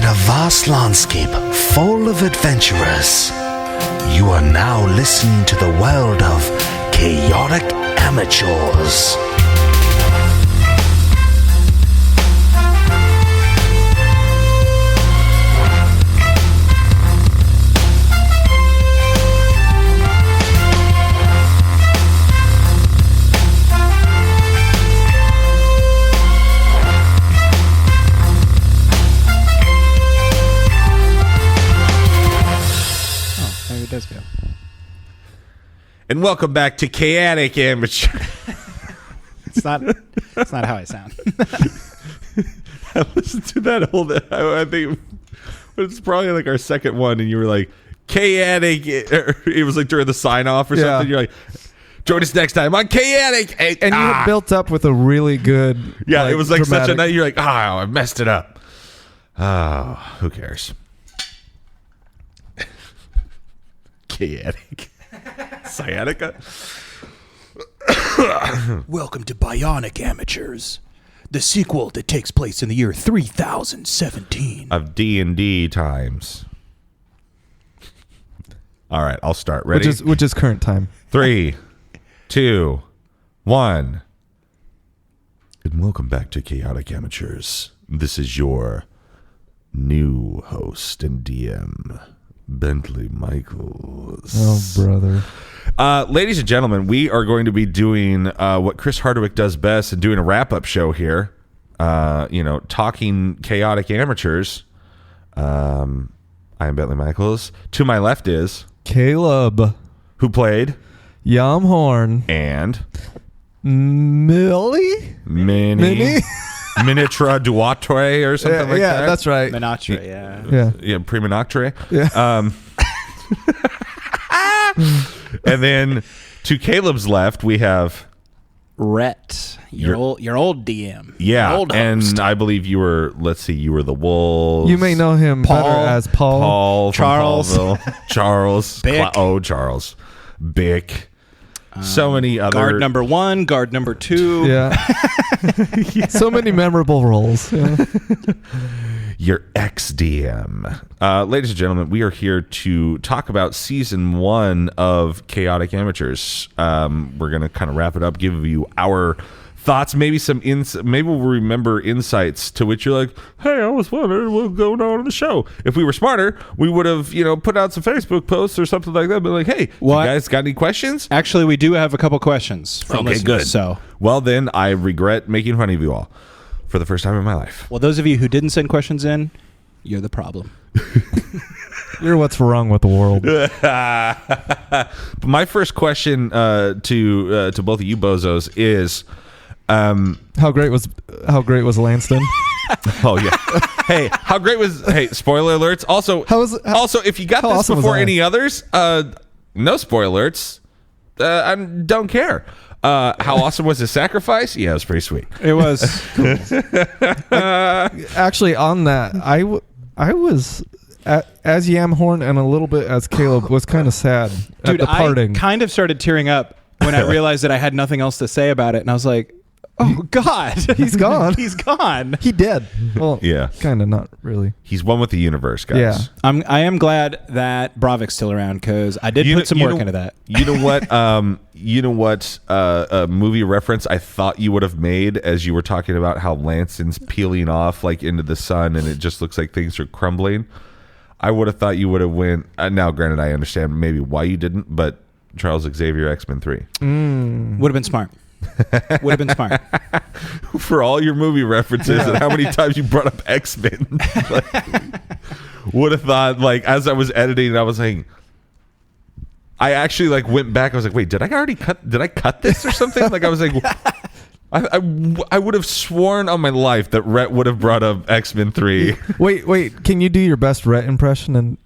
In a vast landscape full of adventurers, you are now listening to the world of Chaotic Amateurs. And welcome back to Chaotic Amateurs. It's not how I sound. I listened to that whole. I think it's probably like our second one, and you were like Chaotic. It was like during the sign off or something. You're like, join us next time on Chaotic. And you had built up with a really good. Yeah, it was like dramatic. such a night. You're like, I messed it up. Oh, who cares? Chaotic. Sciatica. Welcome to Bionic Amateurs, the sequel that takes place in the year 3017 of D&D times. All right, I'll start. Ready? Which is current time. 3, 2, 1. And welcome back to Chaotic Amateurs. This is your new host and DM, Bentley Michaels. Oh, brother. Ladies and gentlemen, we are going to be doing what Chris Hardwick does best and doing a wrap-up show here. Talking Chaotic Amateurs. I am Bentley Michaels. To my left is Caleb, who played Yamhorn, and Minnie? Minitra Duatre or something like that. Yeah, that's right. Menatre, yeah. Yeah, Prima Noctre. Yeah. And then to Caleb's left, we have Rhett, your old DM. Yeah, your old host. and I believe you were. Let's see, you were the Wolves. You may know him Paul. better as Paul. Paul, from Charles. Paulville. Charles, Bick. Charles, Bick. So many other Guard number 1, guard number 2. Yeah. So many memorable roles. Yeah. Your ex-DM. Ladies and gentlemen, we are here to talk about season 1 of Chaotic Amateurs. We're going to kind of wrap it up, give you our thoughts, maybe some maybe we'll remember insights to which you're like, hey, I was wondering what's going on in the show. If we were smarter, we would have, put out some Facebook posts or something like that, but like, hey, you guys got any questions? Actually, we do have a couple questions from listeners. Good. So, well, then I regret making fun of you all for the first time in my life. well, those of you who didn't send questions in, you're the problem. You're what's wrong with the world. My first question to both of you bozos is, How great was Lanston? oh yeah, hey, how great was? Hey, spoiler alerts. Also, also, if you got this awesome was before that? any others, no spoiler alerts. I don't care. How awesome was his sacrifice? Yeah, it was pretty sweet. It was. Actually, on that, I was as Yamhorn and a little bit as Caleb was kind of sad Dude, at the parting. I kind of started tearing up when I realized that I had nothing else to say about it, and I was like, oh God, He's gone. He's gone. He did. Well, Yeah. kind of not really. He's one with the universe, guys. Yeah. I am glad that Bravik's still around because I did put some work into that. You know what? A movie reference I thought you would have made as you were talking about how Lanson's peeling off like into the sun and it just looks like things are crumbling. I would have thought you would have went. Now, granted, I understand maybe why you didn't, but Charles Xavier, X-Men 3. Would have been smart. Would have been smart. For all your movie references and how many times you brought up X-Men. Would have thought, like, as I was editing, I was like, I actually like went back. I was like, wait, did I cut this or something? Like, I was like, I would have sworn on my life that Rhett would have brought up X-Men 3. Wait. Can you do your best Rhett impression and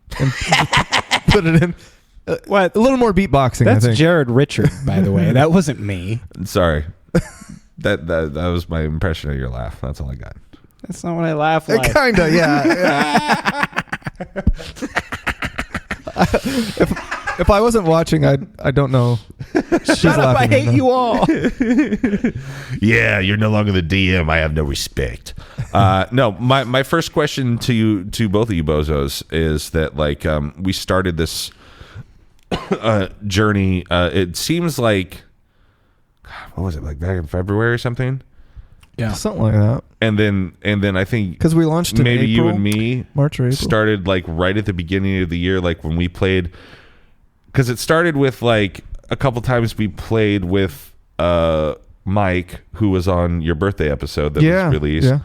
put it in? What? A little more beatboxing. That's I think. Jared Richard, by the way. That wasn't me. Sorry. That was my impression of your laugh. That's all I got. That's not what I laugh like. Kinda, yeah. If I wasn't watching, I don't know Shut up! I hate you all. Yeah, you're no longer the DM. I have no respect. No, my first question to both of you bozos is that like we started this journey. It seems like what was it like back in February or something? Yeah, something like that. And then I think Because we launched in maybe April, you and me March or April. started like right at the beginning of the year, like when we played. Because it started with like a couple times we played with Mike, who was on your birthday episode that was released. Yeah.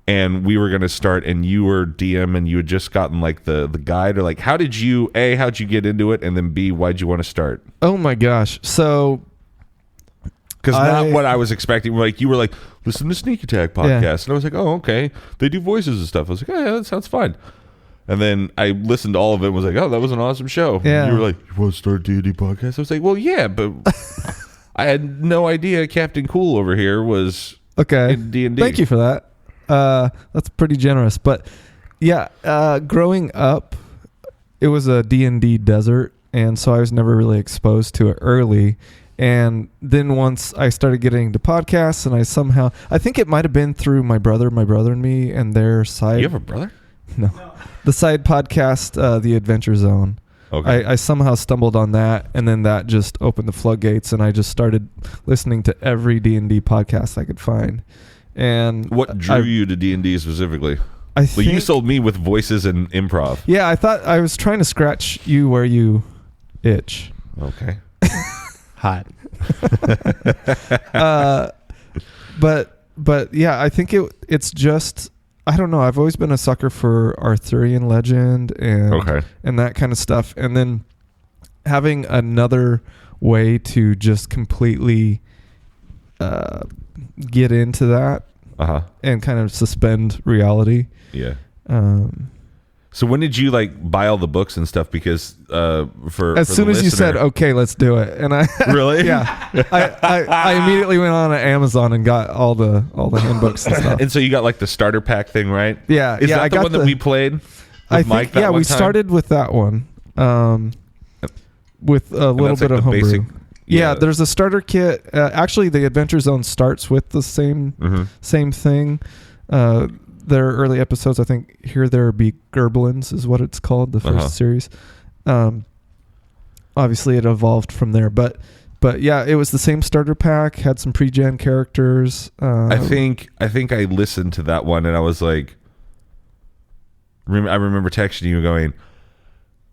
And we were going to start, and you were DM, and you had just gotten like the guide, or like, how'd you get into it, and then B, why'd you want to start? Oh my gosh! So, because not what I was expecting. Like you were like, listen to Sneak Attack podcast, and I was like, oh okay, they do voices and stuff. I was like, oh yeah, that sounds fun. And then I listened to all of it and was like, oh, that was an awesome show. Yeah. And you were like, you want to start a D&D podcast? I was like, well, yeah, but I had no idea Captain Cool over here was okay. in D&D. Thank you for that. That's pretty generous. But yeah, growing up, it was a D&D desert, and so I was never really exposed to it early. And then once I started getting into podcasts, and I think it might have been through my brother and me and their side. You have a brother? No. The side podcast, The Adventure Zone. Okay. I somehow stumbled on that, and then that just opened the floodgates, and I just started listening to every D&D podcast I could find. And what drew you to D&D specifically? I Well, think you sold me with voices and improv. Yeah, I thought I was trying to scratch you where you itch. Okay. Hot. But yeah, I think it's just, I don't know. I've always been a sucker for Arthurian legend and that kind of stuff. And then having another way to just completely get into that and kind of suspend reality. Yeah. So when did you like buy all the books and stuff? Because as soon as you said, okay, let's do it. And I really, yeah, I immediately went on Amazon and got all the handbooks and stuff. And so you got like the starter pack thing, right? Yeah. Is that I the got one that we played with Mike? Yeah, we started with that one. With a little bit of homebrew. Basic, yeah, there's a starter kit. Actually, the Adventure Zone starts with the same thing. Their early episodes, I think, Here There Be Gerblins is what it's called, the first series. Obviously, it evolved from there, but yeah, it was the same starter pack. Had some pre-gen characters. I think I listened to that one, and I was like, I remember texting you going,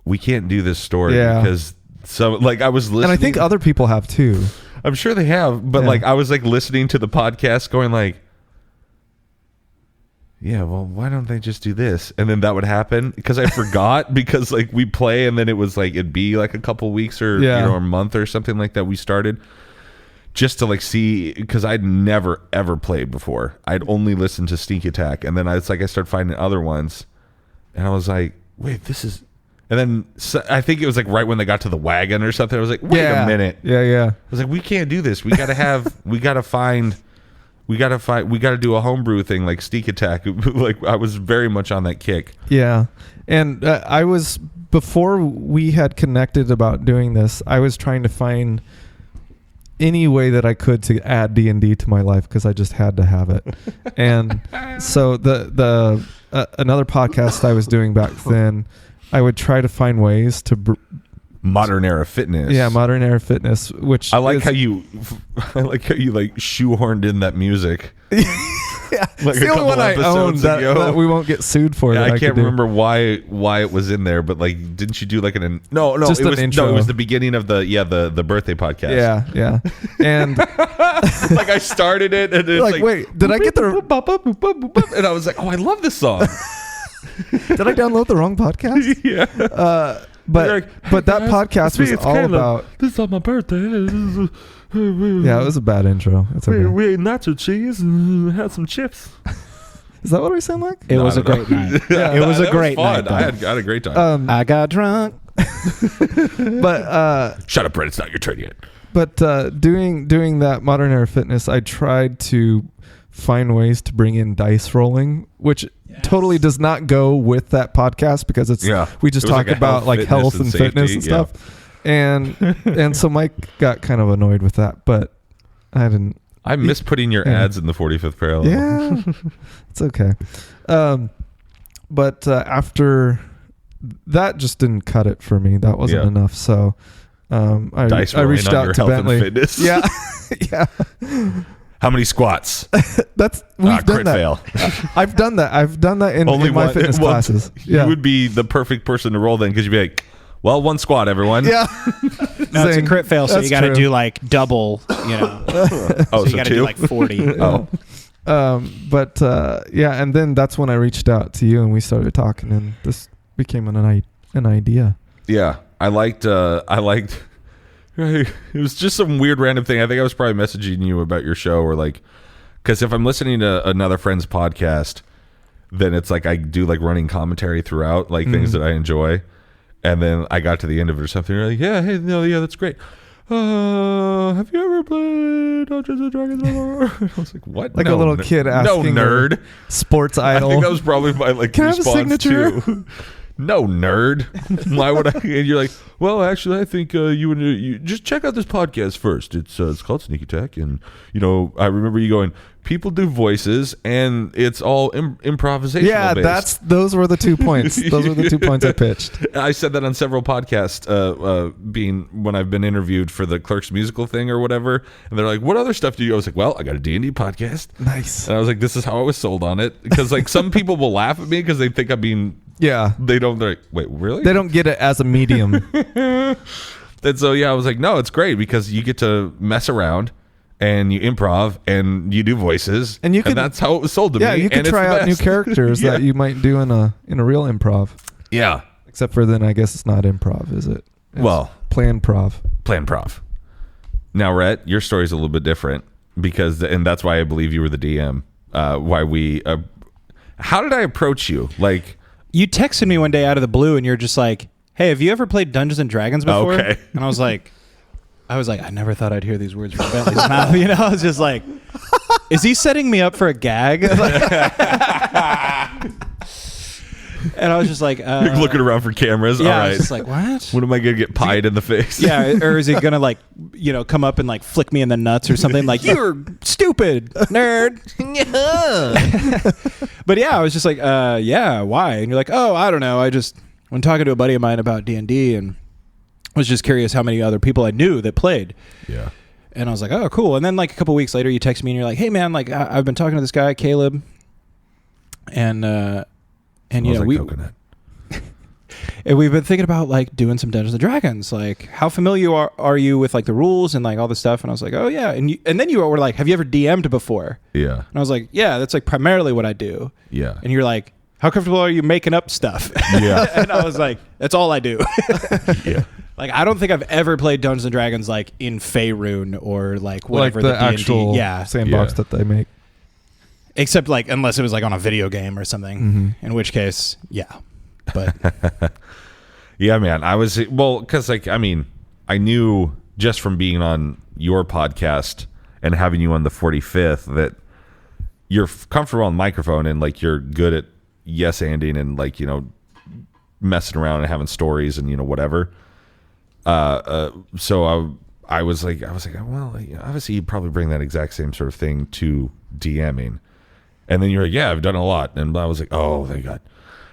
"We can't do this story because." So like I was listening, and I think other people have too. I'm sure they have, but like I was like listening to the podcast, going like, "Yeah, well, why don't they just do this?" And then that would happen because I forgot because like we play, and then it was like it'd be like a couple weeks or a month or something like that. We started just to like see because I'd never ever played before. I'd only listened to Sneak Attack, and then I started finding other ones, and I was like, "Wait, this is." And then I think it was like right when they got to the wagon or something. I was like, wait a minute. Yeah. I was like, we can't do this. We got to do a homebrew thing like Sneak Attack. Like I was very much on that kick. Yeah. And I was, before we had connected about doing this, I was trying to find any way that I could to add D&D to my life because I just had to have it. And so the another podcast I was doing back then, I would try to find ways to Modern Era Fitness. Yeah, Modern Era Fitness, which I like how you like shoehorned in that music. Yeah, like it's the only one I own that we won't get sued for. Yeah, I can't remember why it was in there, but like, didn't you do like just an intro. No, it was the beginning of the birthday podcast. Yeah, and like I started it, and it's like wait, did I get the? And I was like, oh, I love this song. Did I download the wrong podcast? Yeah. But that podcast was all about. This is on my birthday. Yeah, it was a bad intro. It's okay. We ate nacho cheese and had some chips. Is that what I sound like? It was a great night. Yeah, it was a great night. I had a great time. I got drunk. But shut up, Brett. It's not your turn yet. But doing that Modern Era Fitness, I tried to find ways to bring in dice rolling, which totally does not go with that podcast because we just talk about like health and fitness and stuff. And so Mike got kind of annoyed with that, but I didn't. I miss putting your ads in the 45th parallel. Yeah, it's okay. But after that, just didn't cut it for me. That wasn't enough. So I reached out to Bentley. Yeah, yeah. How many squats? We've done crit that. fail. I've done that. I've done that in my fitness classes. Yeah. You would be the perfect person to roll then, because you'd be like, well, one squat, everyone. Yeah. No, it's a crit fail, so you got to do like double, so you got to do like 40. Oh. But and then that's when I reached out to you and we started talking, and this became an idea. Yeah. I liked it was just some weird random thing. I think I was probably messaging you about your show, or like, because if I'm listening to another friend's podcast, then it's like I do like running commentary throughout, like things that I enjoy. And then I got to the end of it or something. You're like, yeah, that's great. Have you ever played Dungeons and Dragons before? I was like, what? Like a little kid asking no nerd. Sports idol. I think that was probably my Can I have a response signature? too. No, nerd. Why would I? And you're like, well, actually, I think you just check out this podcast first. It's called Sneak Attack, and I remember you going, people do voices, and it's all improvisational. Yeah, based. those were the 2 points. Those were the 2 points I pitched. I said that on several podcasts, being when I've been interviewed for the Clerks musical thing or whatever, and they're like, "What other stuff do you?" I was like, "Well, I got a D&D podcast." Nice. And I was like, "This is how I was sold on it," because like some people will laugh at me because they think I'm being. Yeah. They're like, wait, really? They don't get it as a medium. And so, I was like, no, it's great because you get to mess around and you improv and you do voices. And that's how it was sold to me. Yeah, you can try out new characters that you might do in a real improv. Yeah. Except for then I guess it's not improv, is it? It's plan prov. Now, Rhett, your story's a little bit different and that's why I believe you were the DM. How did I approach you? Like, you texted me one day out of the blue, and you're just like, "Hey, have you ever played Dungeons and Dragons before?" Okay. And I was like, I never thought I'd hear these words from Bentley's mouth. I was just like, is he setting me up for a gag? And I was just like, you're looking around for cameras. Yeah, all right. I was just like, what? When am I gonna get pied in the face? Yeah, or is he gonna like, come up and like flick me in the nuts or something? Like, you're stupid, nerd. But yeah, I was just like, yeah, why? And you're like, oh, I don't know. I just when talking to a buddy of mine about D&D and was just curious how many other people I knew that played. Yeah. And I was like, oh, cool. And then like a couple weeks later, you text me and you're like, hey man, like I've been talking to this guy, Caleb, and we coconut. and we've been thinking about like doing some Dungeons and Dragons. Like, how familiar are you with like the rules and like all this stuff? And I was like, oh yeah. And then you were like, have you ever DM'd before? Yeah. And I was like, yeah, that's like primarily what I do. Yeah. And you're like, how comfortable are you making up stuff? Yeah. And I was like, that's all I do. Yeah. Like, I don't think I've ever played Dungeons and Dragons like in Faerun or like whatever like the D&D, actual sandbox that they make. Except like unless it was like on a video game or something, in which case, yeah. But yeah, man, I was because like I knew just from being on your podcast and having you on the 45th that you're comfortable on the microphone and like you're good at yes-anding and like messing around and having stories and whatever. So I was like, well, obviously you'd probably bring that exact same sort of thing to DMing. And then you're like, yeah, I've done a lot. And I was like, oh, thank God.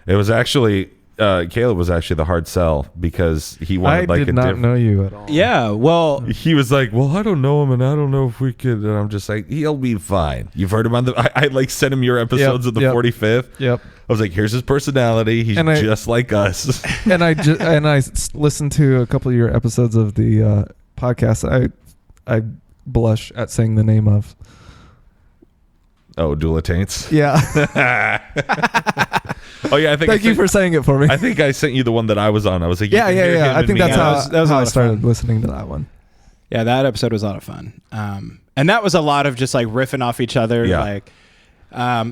It was actually, Caleb was actually the hard sell because he wanted I did not know you at all. Yeah, well. He was like, well, I don't know him and I don't know if we could. And I'm just like, he'll be fine. You've heard him on I like sent him your episodes of the 45th. Yep. I was like, here's his personality. He's just like us. And I listened to a couple of your episodes of the podcast. I blush at saying the name of. Oh, Duel of Taints? Yeah. Oh, yeah. Thank you for saying it for me. I think I sent you the one that I was on. I was like, yeah. I think that's how I started listening to that one. Yeah, that episode was a lot of fun. And that was a lot of just like riffing off each other. Yeah. Like,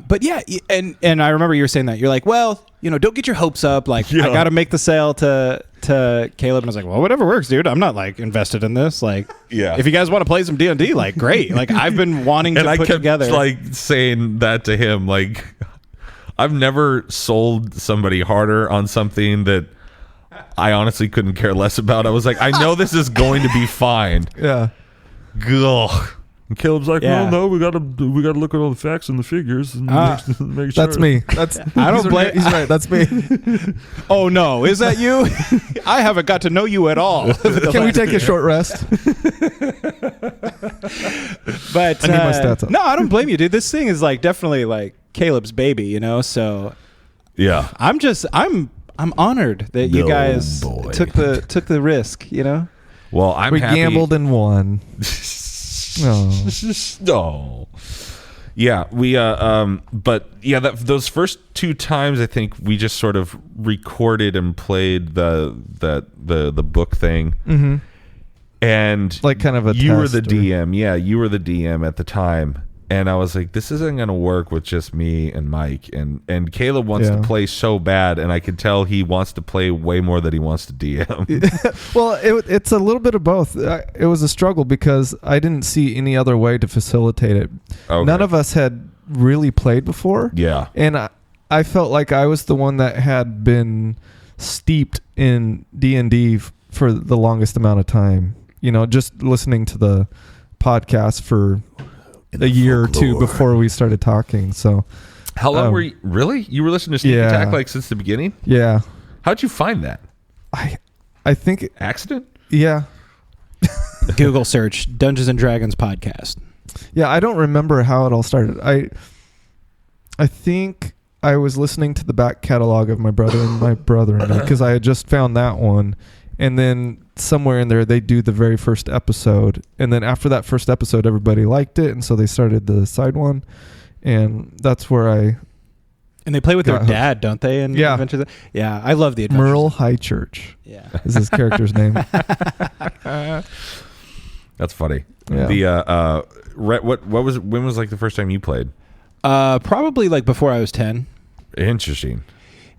but yeah, and I remember you were saying that. You're like, well, don't get your hopes up. Like, I got to make the sale to Caleb. And I was like, well, whatever works, dude. I'm not like invested in this. Like, if you guys want to play some D&D, like, great. Like, I've been wanting to put together. And I kept like saying that to him. Like, I've never sold somebody harder on something that I honestly couldn't care less about. I was like, I know this is going to be fine. Yeah. Ugh. And Caleb's like, Yeah. well, no, we gotta look at all the facts and the figures and make sure. That's me. That's I don't blame. He's right. That's me. Oh no, is that you? I haven't got to know you at all. Can we take a short rest? But I need my stats up. no, I don't blame you, dude. This thing is like definitely like Caleb's baby, you know. So Yeah. I'm honored that you No, guys boy. took the risk, you know. Well, I'm We happy. gambled and won. Oh. No. Yeah, we but yeah, those first 2 times I think we just sort of recorded and played the book thing. Mm-hmm. And Like kind of a you were test the or- DM. Yeah, you were the DM at the time. And I was like, this isn't going to work with just me and Mike. And Caleb wants to Yeah. play so bad, and I could tell he wants to play way more than he wants to DM. Well, it's a little bit of both. It was a struggle because I didn't see any other way to facilitate it. Okay. None of us had really played before. Yeah. And I felt like I was the one that had been steeped in D&D for the longest amount of time. You know, just listening to the podcast for a year or two before we started talking. So, How long were you? Really? You were listening to Sneak Yeah. Attack like since the beginning? yeah. How'd you find that? I think, Accident? yeah. Google search Dungeons and Dragons podcast. Yeah, I don't remember how it all started. I think I was listening to the back catalog of my brother and my brother and me because I had just found that one. And then somewhere in there, they do the very first episode. And then after that first episode, everybody liked it. And so they started the side one. And that's where And they play with their Got hooked. dad, don't they? In Yeah. Adventures? Yeah, I love the Adventures. Merle High Church Yeah. is his character's name. That's funny. Yeah. The when was like the first time you played? Probably like before I was 10. Interesting.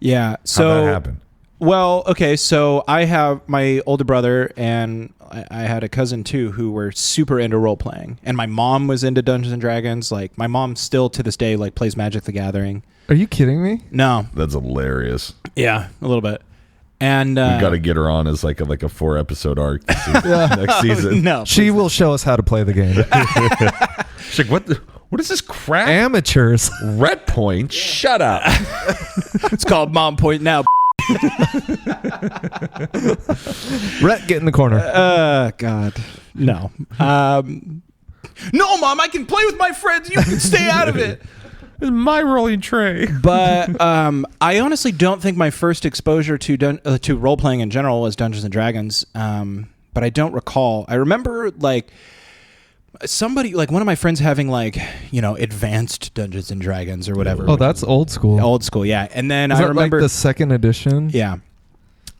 Yeah. How'd So that happen? Well, okay, so I have my older brother and I had a cousin too who were super into role playing, and my mom was into Dungeons and Dragons. Like my mom still to this day like plays Magic the Gathering. Are you kidding me? No, That's hilarious. yeah, a little bit. And You got to get her on as like a 4-episode arc this season, next season. no, She will show us how to play the game. She's like, what is this crap? Amateurs. Red Point? Shut up. it's called Mom Point now. Rhett, get in the corner. God, no. No, Mom, I can play with my friends. You can stay out of it. It's my rolling tray. But I honestly don't think my first exposure to role playing in general was Dungeons and Dragons. But I don't recall. I remember like somebody, like one of my friends having like, advanced Dungeons and Dragons or whatever. Oh, that's old school. Old school, yeah. And then Is I that remember like the second edition? yeah.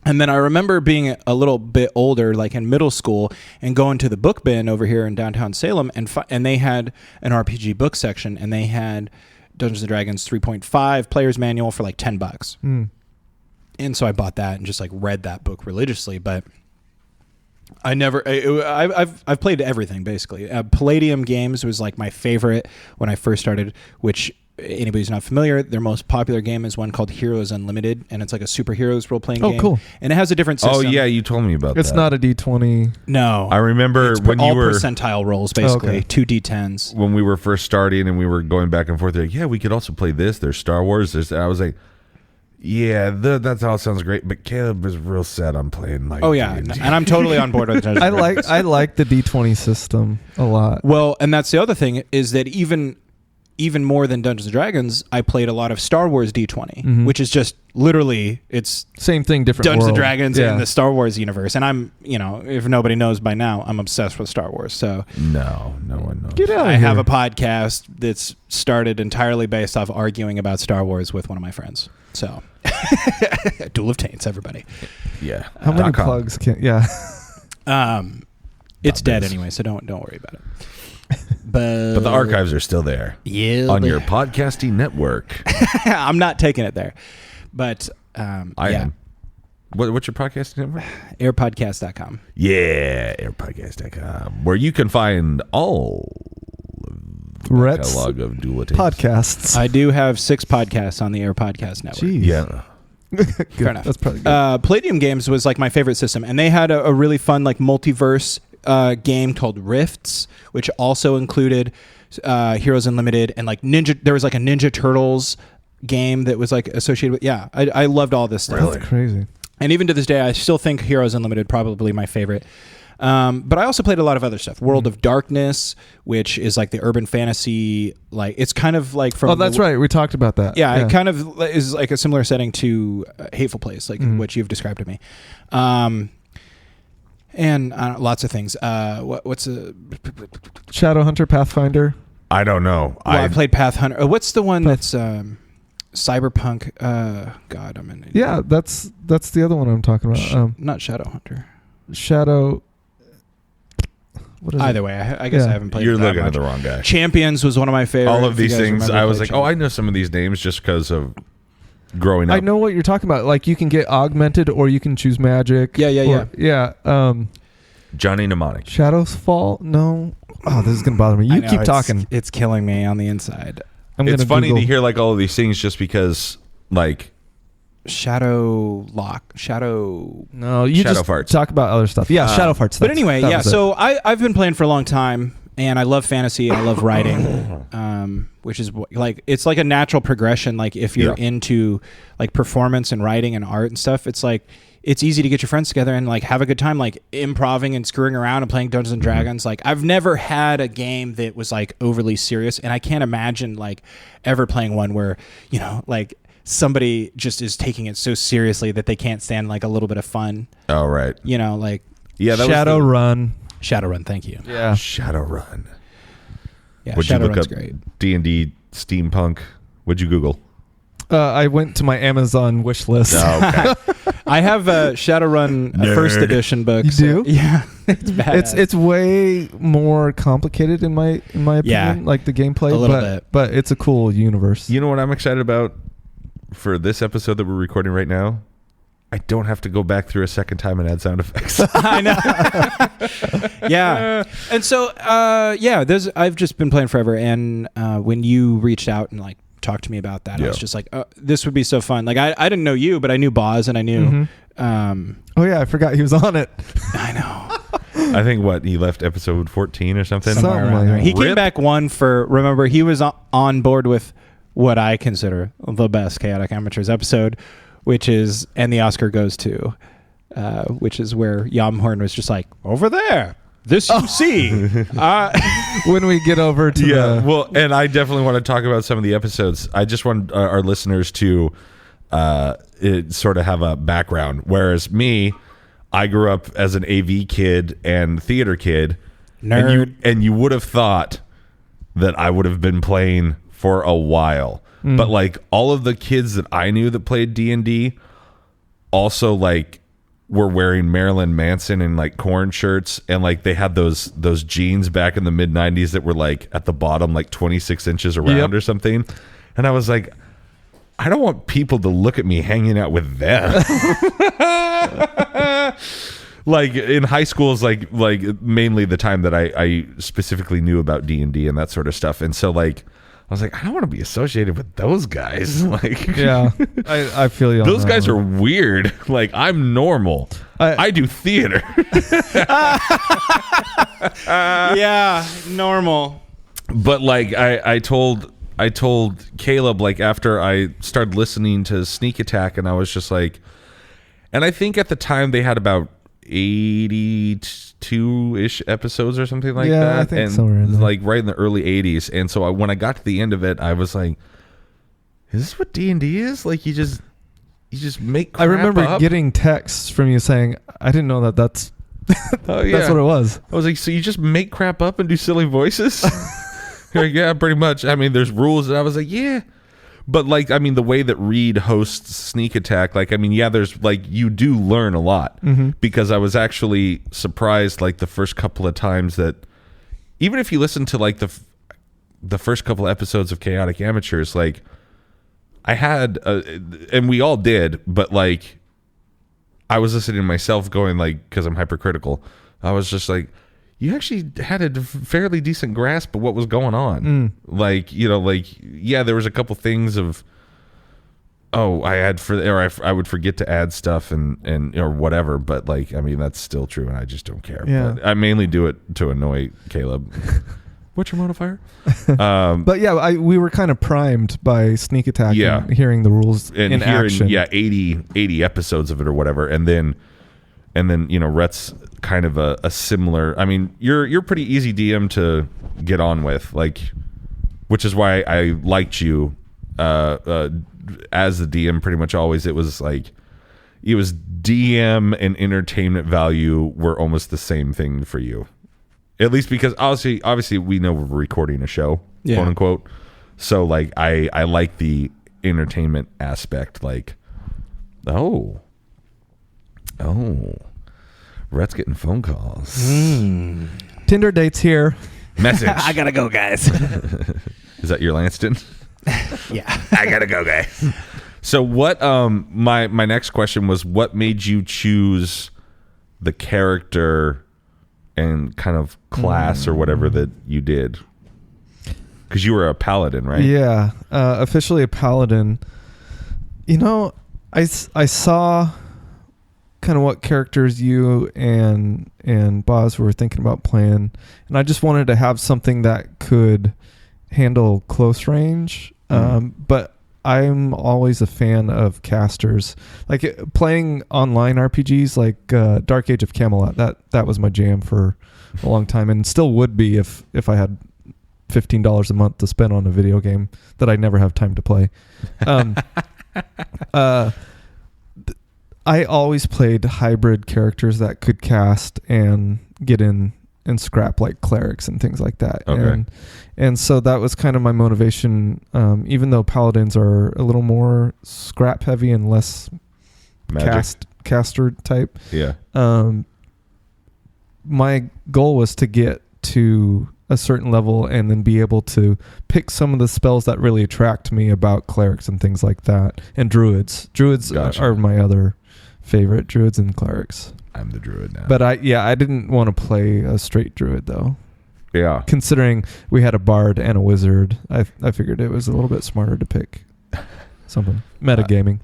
And then I remember being a little bit older, like in middle school, and going to the book bin over here in downtown Salem, and they had an RPG book section, and they had Dungeons and Dragons 3.5 player's manual for like $10. Mm. And so I bought that and just like read that book religiously, but I've played everything basically. Palladium games was like my favorite when I first started, which anybody who's not familiar, their most popular game is one called Heroes Unlimited, and it's like a superheroes role-playing game. Oh, cool. And it has a different system. Oh, yeah, you told me about It's that. not a D20. No. I remember It's when all you were... percentile rolls, basically. Okay. 2 D10s. When we were first starting and we were going back and forth, they're like, yeah, we could also play this. There's Star Wars. There's... I was like, yeah, that all sounds great, but Caleb is real set on playing like... Oh, yeah. D&D. And I'm totally on board with Dungeons I and Dragons. like the D20 system a lot. Well, and that's the other thing, is that even more than Dungeons and Dragons, I played a lot of Star Wars D20, which is just literally, it's Same thing, different Dungeons and world. Dragons Yeah. in the Star Wars universe. And I'm, if nobody knows by now, I'm obsessed with Star Wars. So No one knows. Get out of I here. have a podcast that's started entirely based off arguing about Star Wars with one of my friends. So Duel of Taints, everybody. Yeah. How many .com. plugs can... Yeah. It's dead biz. anyway, so don't worry about it. But But the archives are still there yeah, on your podcasting network. I'm not taking it there. But I yeah. am. What's your podcasting network? airpodcast.com. Yeah, airpodcast.com, where you can find all of the Rhett's catalog of Duel of Taints. podcasts. I do have 6 podcasts on the Air Podcast Network. Jeez. Yeah. Fair enough. That's probably good. Palladium Games was like my favorite system, and they had a really fun like multiverse game called Rifts, which also included Heroes Unlimited and like Ninja. There was like a Ninja Turtles game that was like associated with. Yeah, I loved all this stuff. That's crazy. And even to this day, I still think Heroes Unlimited probably my favorite. But I also played a lot of other stuff. World of Darkness, which is like the urban fantasy, like it's kind of like from. Oh, that's right. We talked about that. Yeah, it kind of is like a similar setting to Hateful Place, like what you've described to me. And lots of things. What's a Shadowhunter, Pathfinder. I don't know. I played Pathhunter. What's the one that's Cyberpunk? God, I'm in. Yeah, that's the other one I'm talking about. Not Shadowhunter. Shadow. What is Either it? way, I guess I haven't played. You're it that looking much. at the wrong guy. Champions was one of my favorites. All of if you these guys things, remember I was playing like, oh, I know some of these names just because of growing up. I know what you're talking about. Like you can get augmented, or you can choose magic. Yeah. Johnny Mnemonic. Shadows Fall. No. Oh, this is gonna bother me. You know, keep talking. It's killing me on the inside. It's funny Google. to hear like all of these things just because like Shadow. No, you Shadow just farts. talk about other stuff. Yeah, Shadow Farts. But anyway, yeah. So I've been playing for a long time, and I love fantasy. I love writing, which is like it's like a natural progression. Like if you're into like performance and writing and art and stuff, it's like it's easy to get your friends together and like have a good time, like improving and screwing around and playing Dungeons and Dragons. Like I've never had a game that was like overly serious, and I can't imagine like ever playing one where like somebody just is taking it so seriously that they can't stand like a little bit of fun. Oh, right. Like Yeah, that Shadowrun. Shadowrun. Thank you. Yeah. Shadowrun. Yeah, Would you look Shadowrun's up great. D&D steampunk? What'd you Google? I went to my Amazon wish list. Oh, okay. I have a Shadowrun first edition book. You do? Yeah, it's bad. It's way more complicated in my opinion. Yeah. Like the gameplay, A little bit. but it's a cool universe. You know what I'm excited about for this episode that we're recording right now? I don't have to go back through a second time and add sound effects. I know. Yeah, and so I've just been playing forever, and when you reached out and like talked to me about that, I was just like, this would be so fun. Like I didn't know you, but I knew Boz, and I knew. Oh yeah, I forgot he was on it. I know. I think he left episode 14 or something. Somewhere around there. He came back one for. Remember, he was on board with what I consider the best Chaotic Amateurs episode, which is, and the Oscar goes to, which is where Yamhorn was just like, over there, this you see. When we get over to Well, and I definitely want to talk about some of the episodes. I just want our listeners to sort of have a background. Whereas me, I grew up as an AV kid and theater kid. Nerd. And you would have thought that I would have been playing for a while. But like all of the kids that I knew that played D&D also like were wearing Marilyn Manson and like Korn shirts, and like they had those jeans back in the mid 90s that were like at the bottom like 26 inches around or something. And I was like, I don't want people to look at me hanging out with them. Like in high school is like mainly the time that I specifically knew about D&D and that sort of stuff. And so like I was like, I don't want to be associated with those guys. Like, yeah, I feel you. On those that guys one. are weird. Like, I'm normal. I do theater. Yeah, normal. But like, I told Caleb, like after I started listening to Sneak Attack, and I was just like, and I think at the time they had about 82-ish episodes or something like that. Yeah, I think and somewhere in there. like right in the early 80s. And so when I got to the end of it, I was like, is this what D&D is? Like you just make crap I remember up? getting texts from you saying, I didn't know that's Oh, yeah. that's what it was. I was like, so you just make crap up and do silly voices? You're like, yeah, pretty much. I mean, there's rules. And I was like, yeah. But like, I mean, the way that Reed hosts Sneak Attack, like, I mean, yeah, there's like, you do learn a lot because I was actually surprised like the first couple of times that even if you listen to like the first couple of episodes of Chaotic Amateurs, like I had, and we all did, but like I was listening to myself going like, cause I'm hypercritical. I was just like, you actually had a fairly decent grasp of what was going on. Like, you know, like, yeah, there was a couple things of I would forget to add stuff and or whatever, but like, I mean, that's still true, and I just don't care. Yeah. But I mainly do it to annoy Caleb. What's your modifier? But yeah, we were kind of primed by Sneak Attack and hearing the rules and in action. Yeah, 80 episodes of it or whatever, and then Rhett's kind of a similar. I mean, you're pretty easy DM to get on with, like, which is why I liked you. As the DM, pretty much always it was DM and entertainment value were almost the same thing for you, at least because obviously we know we're recording a show, quote unquote, so like I like the entertainment aspect, like Rhett's getting phone calls. Tinder dates here. Message. I gotta go, guys. Is that your Lanston? Yeah. I gotta go, guys. So what my next question was, what made you choose the character and kind of class or whatever that you did? Because you were a paladin, right? Yeah, officially a paladin. You know, I saw kind of what characters you and Boz were thinking about playing, and I just wanted to have something that could handle close range. But I'm always a fan of casters, like playing online RPGs like Dark Age of Camelot. That was my jam for a long time, and still would be if I had $15 a month to spend on a video game that I never have time to play. I always played hybrid characters that could cast and get in and scrap, like clerics and things like that. Okay. And so that was kind of my motivation, even though paladins are a little more scrap heavy and less caster type. Yeah. My goal was to get to a certain level and then be able to pick some of the spells that really attract me about clerics and things like that. And druids. Gotcha. Are my other favorite, druids and clerics. I'm the druid now. But I didn't want to play a straight druid though. Yeah. Considering we had a bard and a wizard, I figured it was a little bit smarter to pick something. Metagaming.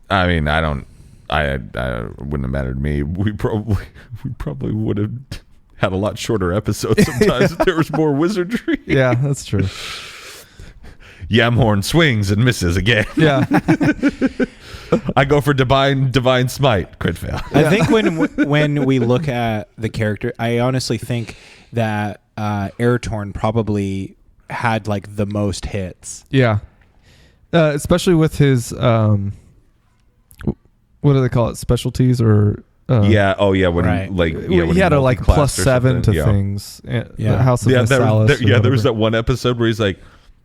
I mean, I wouldn't have mattered to me. We probably would have had a lot shorter episodes sometimes if there was more wizardry. Yeah, that's true. Yamhorn swings and misses again. Yeah. I go for divine smite. Crit fail. I think when we look at the character, I honestly think that Airtorn probably had like the most hits. Yeah. Especially with his what do they call it? Specialties or yeah. Oh yeah. When right. when he had a like +7 to yeah. things. Yeah. House of Thessalis. There was that one episode where he's like,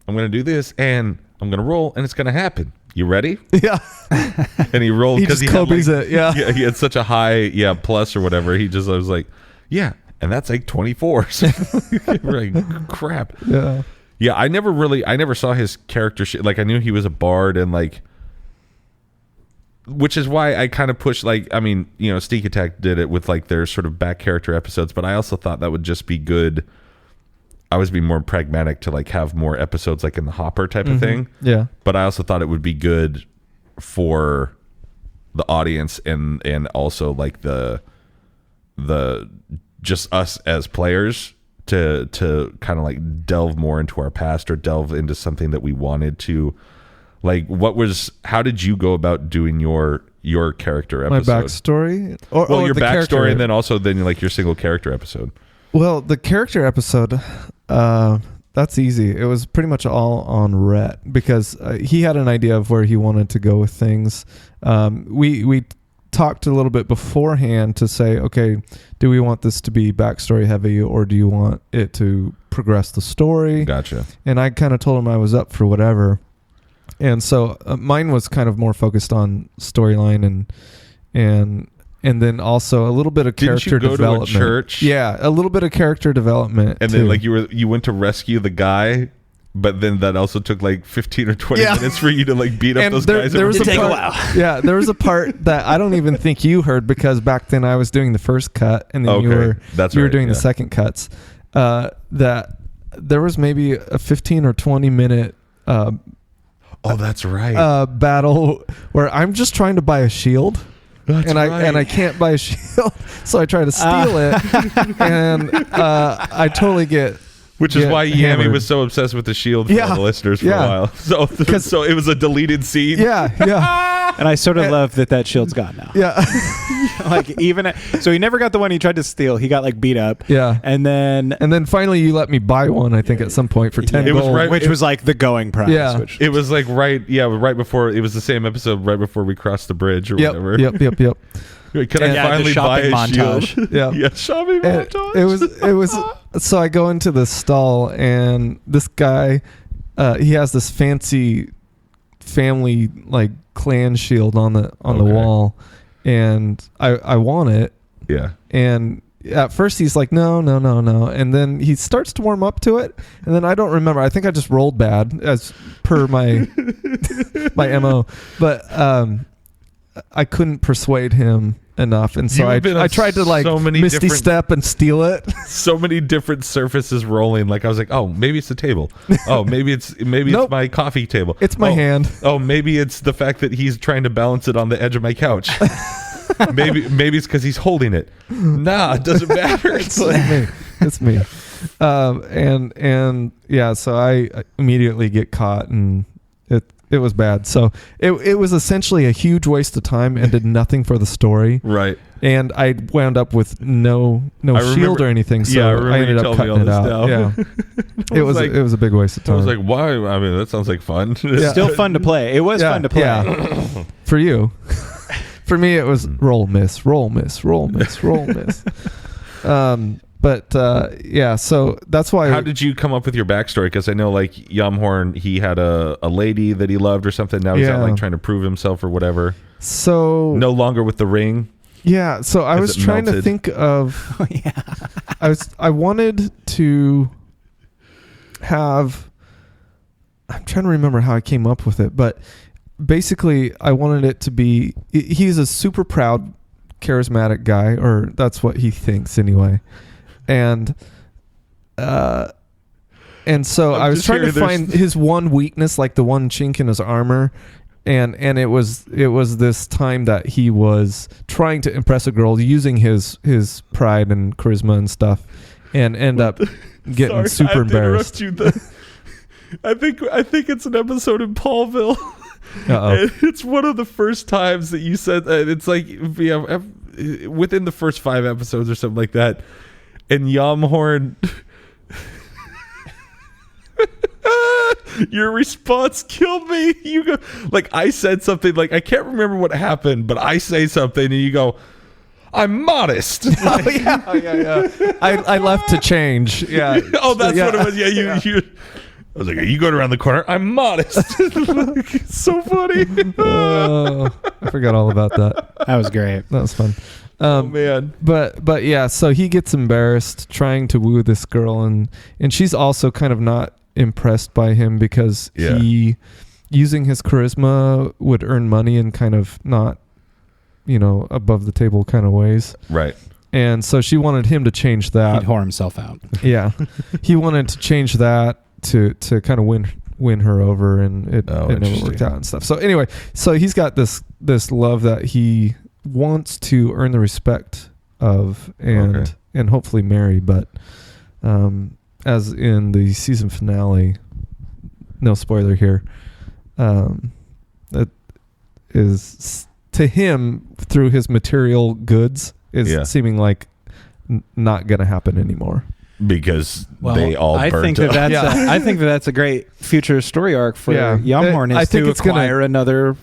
I'm going to do this and I'm going to roll and it's going to happen. You ready? Yeah. And he rolled because he Kobe's had it. Yeah. He had such a high plus or whatever. I was like, yeah, and that's like 24. So we're like, crap. Yeah. Yeah, I never saw his character shit. Like I knew he was a bard and like, which is why I kind of pushed, like, I mean, Sneak Attack did it with like their sort of back character episodes, but I also thought that would just be good. I was being more pragmatic to like have more episodes like in the hopper type of thing. Yeah. But I also thought it would be good for the audience and also like the just us as players to kind of like delve more into our past or delve into something that we wanted to. Like, how did you go about doing your character episode? My backstory? Or your the backstory character. and then also like your single character episode. Well, the character episode, that's easy. It was pretty much all on Rhett because he had an idea of where he wanted to go with things. We talked a little bit beforehand to say, okay, do we want this to be backstory heavy or do you want it to progress the story? Gotcha. And I kind of told him I was up for whatever. And so mine was kind of more focused on storyline and then also a little bit of character development. Didn't you go to a church? Yeah, a little bit of character development. And too. then like you went to rescue the guy, but then that also took like 15 or 20 minutes for you to like beat up those guys. There was a while. Yeah, there was a part that I don't even think you heard because back then I was doing the first cut and then you were doing the second cuts. That there was maybe a 15 or 20 minute Oh, that's right. battle where I'm just trying to buy a shield. That's and I can't buy a shield, so I try to steal it, and I totally get. Which is why Yami hammered. was so obsessed with the shield for all the listeners for a while. So it was a deleted scene. Yeah. And I sort of love that shield's gone now. Yeah. So he never got the one he tried to steal. He got beat up. Yeah. And then finally you let me buy one, I think, at some point for 10 It was gold. right- which was the going price. Yeah. Which, It was right before, it was the same episode right before we crossed the bridge or whatever. Yep. Can I finally the buy shopping a montage. shield? Yeah. Yeah, shopping And montage. it was so I go into the stall, and this guy he has this fancy family clan shield on the wall, and I want it. Yeah. And at first he's like, no, and then he starts to warm up to it, and then I don't remember. I think I just rolled bad as per my my MO, but I couldn't persuade him enough, and so I tried to so many Misty different- Step and steal it. So many different surfaces rolling. I was like, oh, maybe it's the table. Oh, maybe it's Nope. my coffee table. It's my hand. Oh, maybe it's the fact that he's trying to balance it on the edge of my couch. maybe it's because he's holding it. Nah, it doesn't matter. It's me. And yeah, so I immediately get caught, and it was bad. So it was essentially a huge waste of time and did nothing for the story. Right. And I wound up with no shield or anything. So I remember ended you up telling me cutting all it this out. now. Yeah. It was a big waste of time. I was like, why? I mean, that sounds like fun. still fun to play. It was fun to play. Yeah. For you. For me, it was roll, miss, roll, miss, roll, miss, roll, miss. But yeah, so that's why. How did you come up with your backstory? Because I know Yamhorn, he had a lady that he loved or something. Now he's out trying to prove himself or whatever. So no longer with the ring. Yeah. So I was trying to think of. Oh, yeah. I wanted to have. I'm trying to remember how I came up with it, but basically I wanted it to be. He's a super proud, charismatic guy, or that's what he thinks anyway. And so I was trying to find his one weakness, like the one chink in his armor, and it was this time that he was trying to impress a girl using his pride and charisma and stuff, and end up getting super embarrassed. I think it's an episode in Paulville. Uh-oh. It's one of the first times that you said that. It's within the first 5 episodes or something like that. And Yamhorn, your response killed me. You go, I said something, I can't remember what happened, but I say something and you go, I'm modest. Oh, yeah. I left to change. Yeah. Oh, that's what it was. Yeah, you. I was like, are you going around the corner? I'm modest. It's so funny. I forgot all about that. That was great. That was fun. Oh man. But yeah, so he gets embarrassed trying to woo this girl, and she's also kind of not impressed by him because he, using his charisma, would earn money in kind of not, above the table kind of ways. Right. And so she wanted him to change that. He'd whore himself out. Yeah. He wanted to change that to kind of win her over, and it never worked out and stuff. So anyway, so he's got this love that he wants to earn the respect of and hopefully marry, but as in the season finale, no spoiler here, it is to him through his material goods is seeming like not gonna happen anymore. Because they all burnt up. I think that's a great future story arc for Yamhorn is to acquire another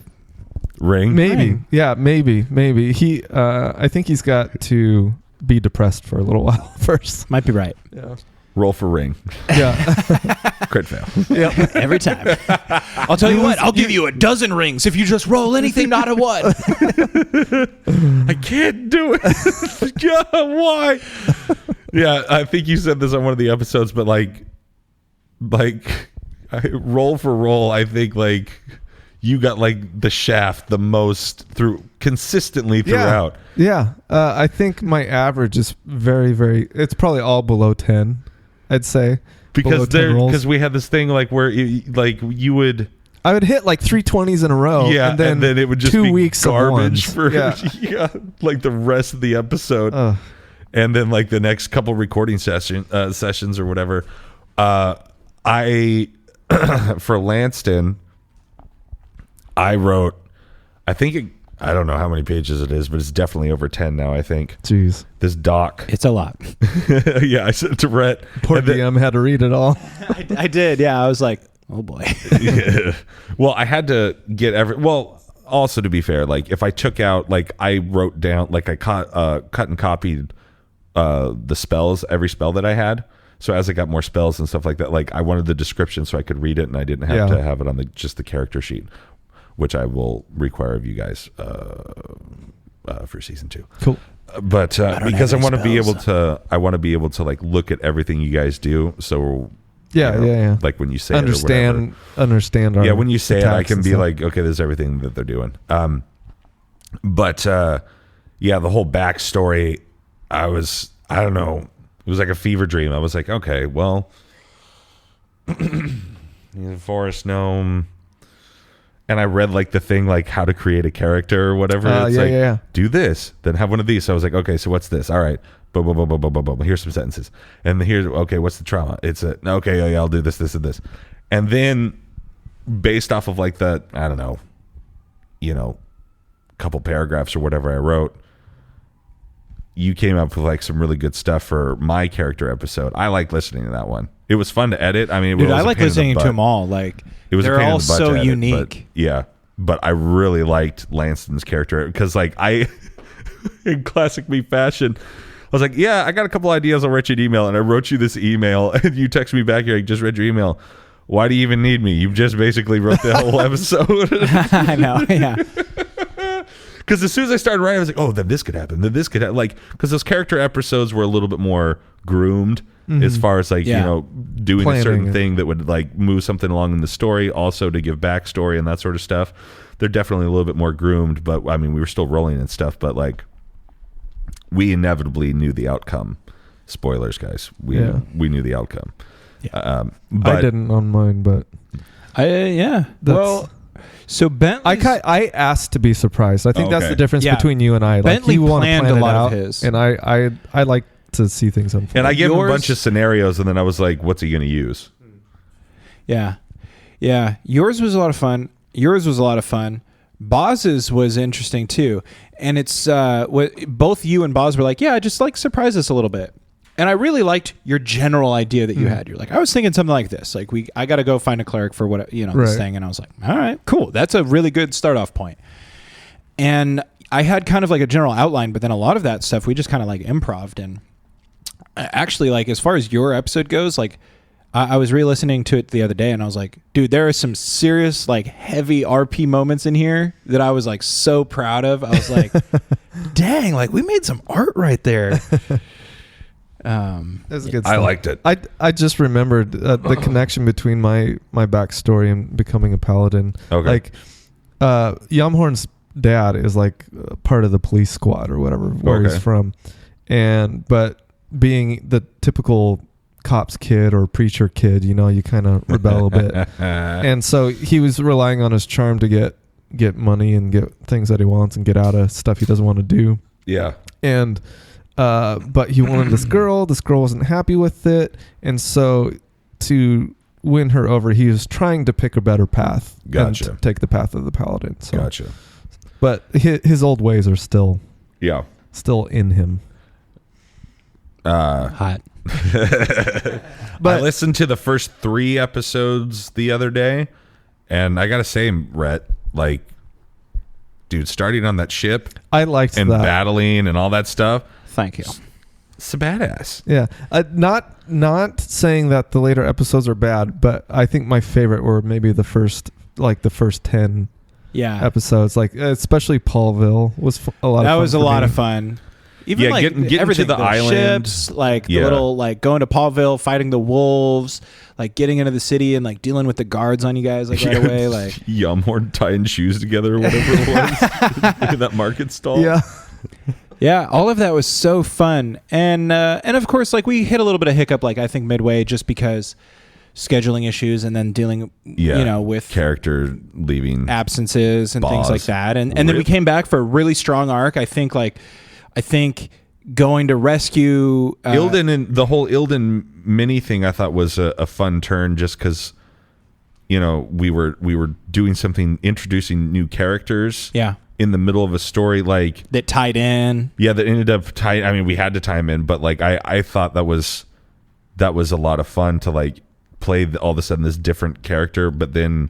ring. Maybe. Yeah, maybe. He I think he's got to be depressed for a little while first. Might be right. Yeah. Roll for ring. Yeah. Crit fail. Yeah. Every time. I'll tell you what, I'll give you a dozen rings if you just roll anything not a 1. I can't do it. God, why? Yeah, I think you said this on one of the episodes, but roll for roll, I think you got the shaft the most consistently throughout. Yeah. I think my average is very, very. It's probably all below 10. I'd say because we had this thing where you would. I would hit like 320s in a row. Yeah, and then it would just 2 be weeks garbage of for yeah. like the rest of the episode, and then like the next couple recording sessions or whatever. I for Lanston, I wrote. I don't know how many pages it is, but it's definitely over 10 now. I think. Jeez, this doc. It's a lot. Yeah, I said to Rhett. Poor DM had to read it all. I did. Yeah, I was like, oh boy. Yeah. Well, I had to get also to be fair, like if I took out, like I wrote down, like I cut and copied the spells, every spell that I had. So as I got more spells and stuff like that, like I wanted the description so I could read it and I didn't have to have it on just the character sheet, which I will require of you guys for season 2. Cool. But because I want to be able to like look at everything you guys do. So yeah. Like when you say understand our when you say it, I can be stuff. like, okay, there's everything that they're doing. But the whole backstory, I don't know, it was like a fever dream. I was like, okay, well, he's a forest gnome. And I read like the thing, like how to create a character or whatever. It's do this, then have one of these. So I was like, okay, so what's this? All right. Boom, boom, boom, boom, boom, boom, boom. Here's some sentences. And here's, okay, what's the trauma? It's okay, I'll do this, this, and this. And then based off of like the, I don't know, couple paragraphs or whatever I wrote, you came up with like some really good stuff for my character episode. I like listening to that one. It was fun to edit. I mean, dude, I like listening to them all. Like, it was they're all so unique. But I really liked Lanston's character because, like, in classic me fashion, I was like, yeah, I got a couple ideas. I'll write you an email, and I wrote you this email, and you text me back here. I just read your email. Why do you even need me? You just basically wrote the whole episode. I know, yeah. Because as soon as I started writing, I was like, oh, then this could happen. Then this could happen. Like, because those character episodes were a little bit more groomed as far as like, doing a certain thing that would like move something along in the story, also to give backstory and that sort of stuff. They're definitely a little bit more groomed, but I mean, we were still rolling and stuff, but like we inevitably knew the outcome. Spoilers, guys. We knew the outcome. Yeah. But I didn't on mine, but well, so Bentley's, I asked to be surprised. I think that's the difference between you and I. Like, Bentley you want to planned plan a lot it out, of his, and I like to see things unfold. And I gave him a bunch of scenarios, and then I was like, "What's he going to use?" Yeah. Yours was a lot of fun. Boz's was interesting too, and it's both you and Boz were like, "Yeah, just like surprise us a little bit." And I really liked your general idea that you had. You're like, I was thinking something like this. Like, I got to go find a cleric for this thing. And I was like, all right, cool. That's a really good start off point. And I had kind of like a general outline, but then a lot of that stuff we just kind of like improv'd. And actually, like, as far as your episode goes, like, I was re-listening to it the other day and I was like, dude, there are some serious, like, heavy RP moments in here that I was like so proud of. I was like, dang, like, we made some art right there. That's good stuff. I liked it. I just remembered the connection between my backstory and becoming a paladin. Okay. Like, Yamhorn's dad is like part of the police squad or whatever where he's from, but being the typical cops kid or preacher kid, you kind of rebel a bit, and so he was relying on his charm to get money and get things that he wants and get out of stuff he doesn't want to do. Yeah. And but he wanted this girl. This girl wasn't happy with it, and so to win her over, he was trying to pick a better path. Gotcha. And take the path of the paladin. So. Gotcha. But his old ways are still in him. Hot. But I listened to the first 3 episodes the other day, and I gotta say, Rhett, like, dude, starting on that ship, I liked and that. battling and all that stuff. Thank you. It's a badass. Yeah, not saying that the later episodes are bad, but I think my favorite were maybe the first 10 episodes, like especially Paulville was a lot. That of fun was a lot of fun. Even like getting everything, to the island, ships, like the little, like going to Paulville, fighting the wolves, like getting into the city and like dealing with the guards on you guys like right away, like Yumhorn tying shoes together or whatever it was in that market stall. Yeah, all of that was so fun, and of course, like we hit a little bit of hiccup, like I think midway, just because scheduling issues and then dealing, with character leaving, absences and things like that. And then we came back for a really strong arc. I think going to rescue Ilden, and the whole Ilden mini thing I thought was a fun turn, just because we were doing something, introducing new characters in the middle of a story that tied in. Yeah, that ended up tied. I mean, we had to tie them in, but I thought that was a lot of fun to play all of a sudden this different character, but then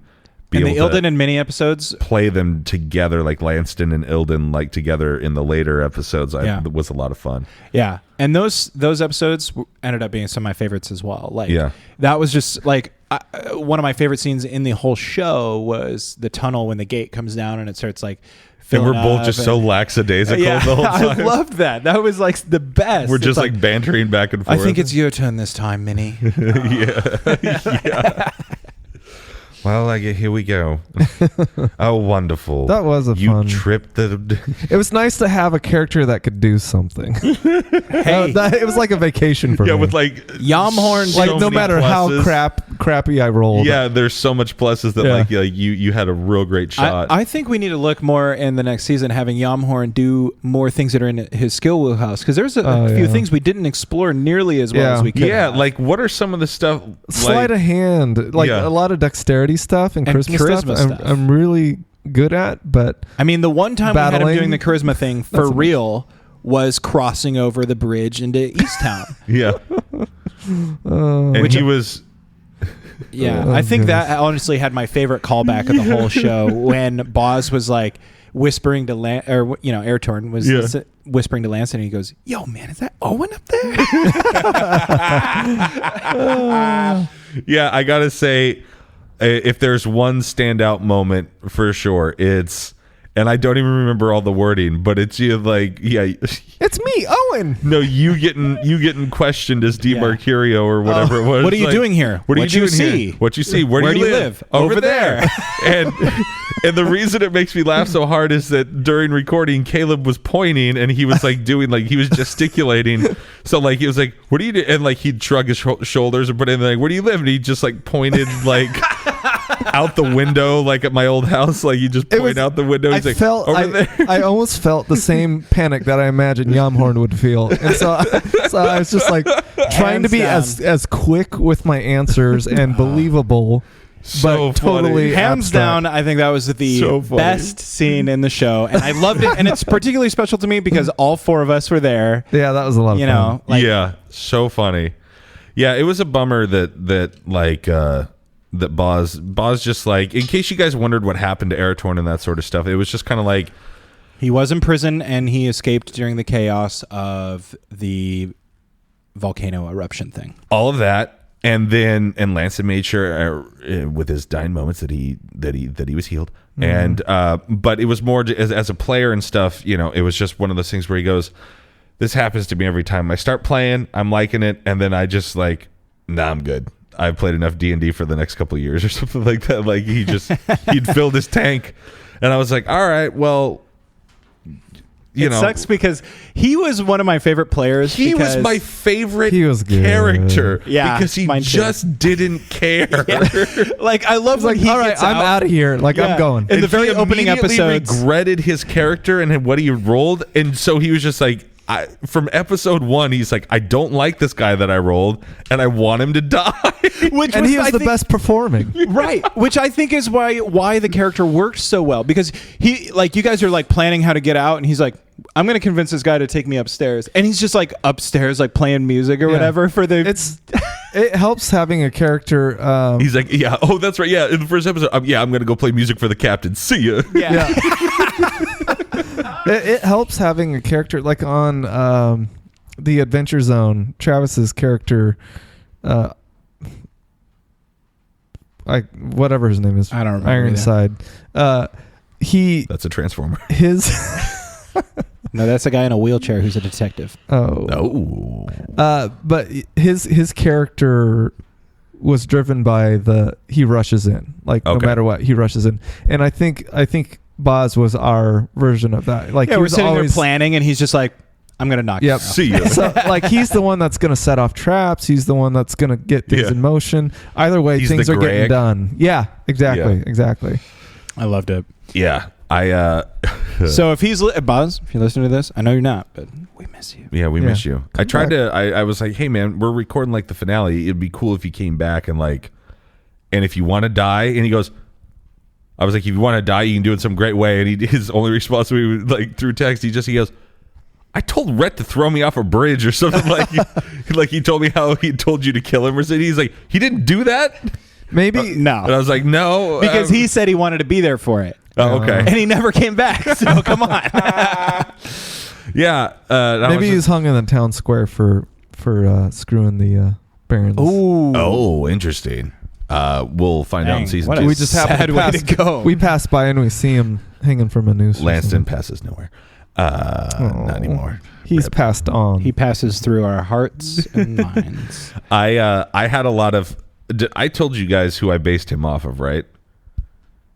be able Ilden and mini episodes, play them together, like Lanston and Ilden together in the later episodes. Was a lot of fun. Yeah, and those episodes ended up being some of my favorites as well. That was just one of my favorite scenes in the whole show was the tunnel when the gate comes down and it starts and we're both just so lackadaisical the whole time. I loved that. That was the best. We're just bantering back and forth. I think it's your turn this time, Minnie. Yeah. Well, here we go. Oh, wonderful. That was fun. You tripped the... It was nice to have a character that could do something. Hey. It was like a vacation for me. Yeah, with Yamhorn. No matter how crappy I rolled. Yeah, there's so much pluses that you had a real great shot. I think we need to look more in the next season, having Yamhorn do more things that are in his skill wheelhouse, because there's a few things we didn't explore nearly as well as we could. Yeah, what are some of the stuff? Sleight of hand, a lot of dexterity stuff and charisma stuff. I'm really good at, but I mean, the one time we had him doing the charisma thing for real was crossing over the bridge into Easttown. Yeah, and he was. Yeah, I think that honestly had my favorite callback of the whole show when Boz was whispering to Airtorn was whispering to Lance, and he goes, "Yo, man, is that Owen up there?" Yeah, I gotta say, if there's one standout moment for sure, it's, and I don't even remember all the wording, but it's it's me, Owen. No, you getting questioned as Di Mercurio or whatever it was. What are you doing here? What are you doing here? What you see? Where do you live? Over there. And the reason it makes me laugh so hard is that during recording, Caleb was pointing and he was doing he was gesticulating. So he was like, "What do you do?" And he'd shrug his shoulders and put in "Where do you live?" And he just pointed out the window, at my old house. You just point out the window. He's over there. I almost felt the same panic that I imagined Yamhorn would feel, and so I was just trying to be as quick with my answers and believable. So but totally hands abstract. Down, I think that was the best scene in the show, and I loved it. And it's particularly special to me because all four of us were there. Yeah, that was a lot of fun. Yeah, so funny. Yeah, it was a bummer that Boz just in case you guys wondered what happened to Airtorn and that sort of stuff, it was just kind of he was in prison and he escaped during the chaos of the volcano eruption thing. All of that. And Lance had made sure with his dying moments that he was healed. Mm-hmm. And but it was more as a player and stuff. It was just one of those things where he goes, "This happens to me every time I start playing. I'm liking it, and then I just nah, I'm good. I've played enough D&D for the next couple of years or something like that." He'd filled his tank, and I was like, "All right, well." It sucks because he was one of my favorite players. He was my favorite character. Yeah, because he just didn't care. Yeah. I love when he all right, I'm out of here. I'm going. In the very opening episodes, regretted his character and what he rolled, and so he was just from episode 1, he's I don't like this guy that I rolled, and I want him to die. He was the best performing, right? Which I think is why the character worked so well, because he you guys are planning how to get out, and he's "I'm going to convince this guy to take me upstairs," and he's just upstairs playing music or whatever for the. It helps having a character. He's "Yeah, oh, that's right. Yeah, in the first episode, I'm going to go play music for the captain. See ya." Yeah. It helps having a character on the Adventure Zone. Travis's character, whatever his name is, I don't remember. Ironside. That's a transformer. No, that's a guy in a wheelchair who's a detective. Oh. But his character was driven by he rushes in. No matter what, he rushes in. And I think Boz was our version of that. We're sitting there planning, and he's just I'm gonna knock you out. See you. So, like, he's the one that's going to set off traps. He's the one that's going to get things Yeah. in motion. Either way, He's things the are getting Greg. done. Yeah, exactly. Yeah. Exactly. I loved it. Yeah. I So if he's Buzz, if you're listening to this, I know you're not, but we miss you. yeah, we Yeah. miss you. I tried to I was like, hey man, we're recording like the finale. It'd be cool if you came back and like, and if you want to die, and he goes, I was like, if you want to die, you can do it some great way. And his only response to me was like through text, he goes, I told Rhett to throw me off a bridge or something. Like he told me how he told you to kill him or something. He's like, he didn't do that. Maybe. No. And I was like, no, Because he said he wanted to be there for it. Oh, okay. And he never came back. So come on. Yeah. Maybe he's hung in the town square for screwing the Barons. Ooh. Oh, interesting. We'll find out in Dang, season what 2. a We just sad happened to way pass. to go. We passed by and we see him hanging from a noose. or Lanston something. passes nowhere. Not anymore. He's Rip. passed on. He passes through our hearts and minds. I had a lot of. I told you guys who I based him off of, right?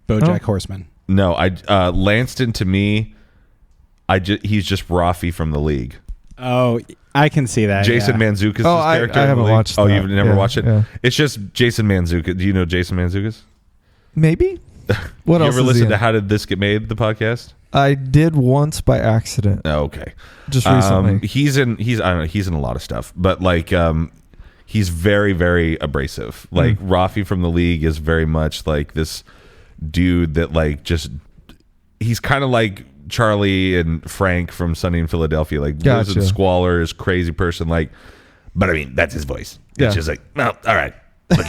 BoJack Horseman. No, Lanston to me, he's just Rafi from the League. Oh, I can see that. Jason yeah. Mantzoukas' Oh, I character. in the haven't League. watched Oh, that. you've never Yeah, watched it? yeah. It's just Jason Mantzoukas. Do you know Jason Mantzoukas? Maybe. What You else? ever is he listen in? to How Did This Get Made? The podcast. I did once by accident, Oh, okay. just recently. He's I don't know. He's in a lot of stuff, but like he's very very abrasive. Like Rafi from the League is very much like this dude that like just he's kind of like Charlie and Frank from Sunny in Philadelphia. Like lives in Gotcha. squalor, is crazy person. Like, but I mean that's his voice. Yeah. It's just like, well, all right. Look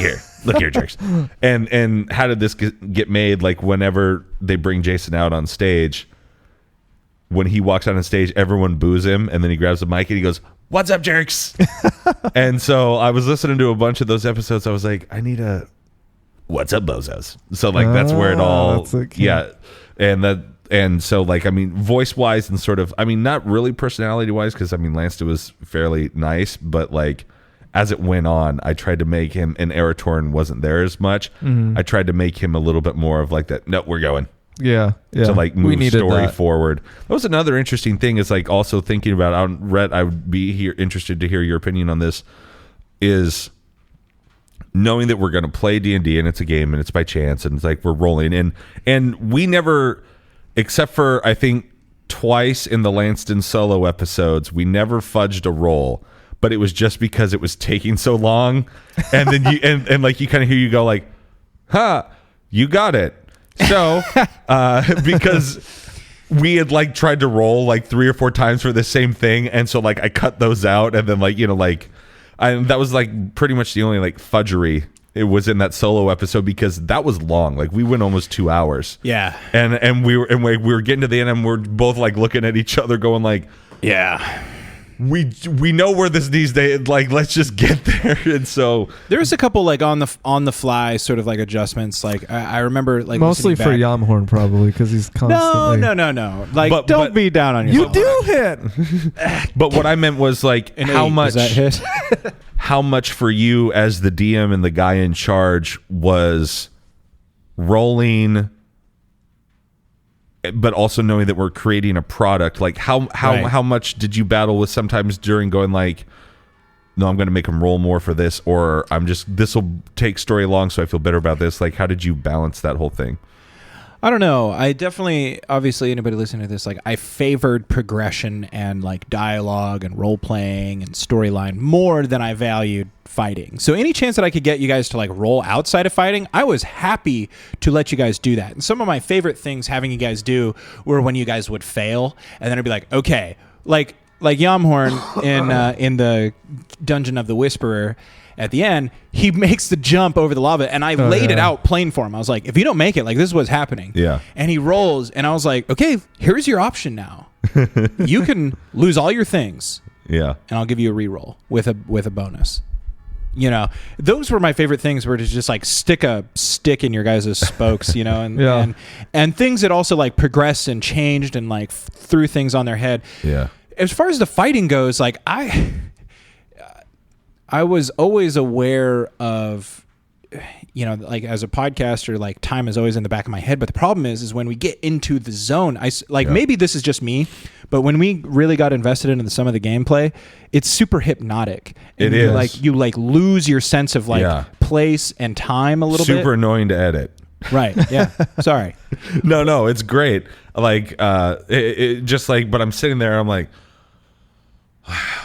here, jerks. And how did this get made? Like whenever they bring Jason out on stage, when he walks out on stage, everyone boos him, and then he grabs the mic and he goes, "What's up, jerks?" And so I was listening to a bunch of those episodes. I was like, I need a "What's up, bozos?" So like that's where it all, that's okay. yeah, and so like I mean, voice wise and sort of, I mean, not really personality wise, because I mean, Lanston was fairly nice, but like as it went on, I tried to make him, and Eratorn wasn't there as much. I tried to make him a little bit more of like that. No, we're going. yeah. To like we move needed story that. forward. That was another interesting thing. Is like also thinking about Rhett. I would be interested to hear your opinion on this. Is knowing that we're going to play D&D and it's a game and it's by chance and it's like we're rolling and we never, except for I think twice in the Lanston solo episodes, we never fudged a roll. But it was just because it was taking so long, and then you and like you kind of hear you go like, "Huh, you got it." So because we had like tried to roll like 3 or 4 times for the same thing, and so like I cut those out, and then like that was like pretty much the only like fudgery it was in that solo episode because that was long. Like we went almost 2 hours. Yeah. And we were getting to the end, and we're both like looking at each other, going like, Yeah. we know where this needs to, like, let's just get there. And so There was a couple like on the fly sort of like adjustments. Like I remember like Mostly for listening back- Yamhorn probably because he's constantly. No. Like But- don't but- be down on You yourself. do hit. but what I meant was like An how 8, much does that hit? how much for you as the DM and the guy in charge was rolling, but also knowing that we're creating a product. Like how Right. much did you battle with sometimes during going like, no, I'm going to make them roll more for this, or this will take story long, so I feel better about this. Like, how did you balance that whole thing? I don't know. I definitely, obviously, anybody listening to this, like, I favored progression and like dialogue and role playing and storyline more than I valued fighting. So any chance that I could get you guys to like roll outside of fighting, I was happy to let you guys do that. And some of my favorite things having you guys do were when you guys would fail, and then I'd be like, okay, like Yamhorn in the Dungeon of the Whisperer. At the end, he makes the jump over the lava, and I laid it out plain for him. I was like, if you don't make it, like, this is what's happening. Yeah. And he rolls, and I was like, okay, here's your option now. You can lose all your things, Yeah. and I'll give you a reroll with a bonus. You know, those were my favorite things, were to just like stick a stick in your guys' spokes, you know, and Yeah. and things that also like progressed and changed and like threw things on their head. Yeah. As far as the fighting goes, like I was always aware of, you know, like as a podcaster, like time is always in the back of my head. But the problem is when we get into the zone, maybe this is just me, But when we really got invested into some of the gameplay, it's super hypnotic. It you is. you lose your sense of place and time a little bit. Super annoying to edit. Right. Yeah. Sorry. No, it's great. Like, just like, but I'm sitting there, I'm like,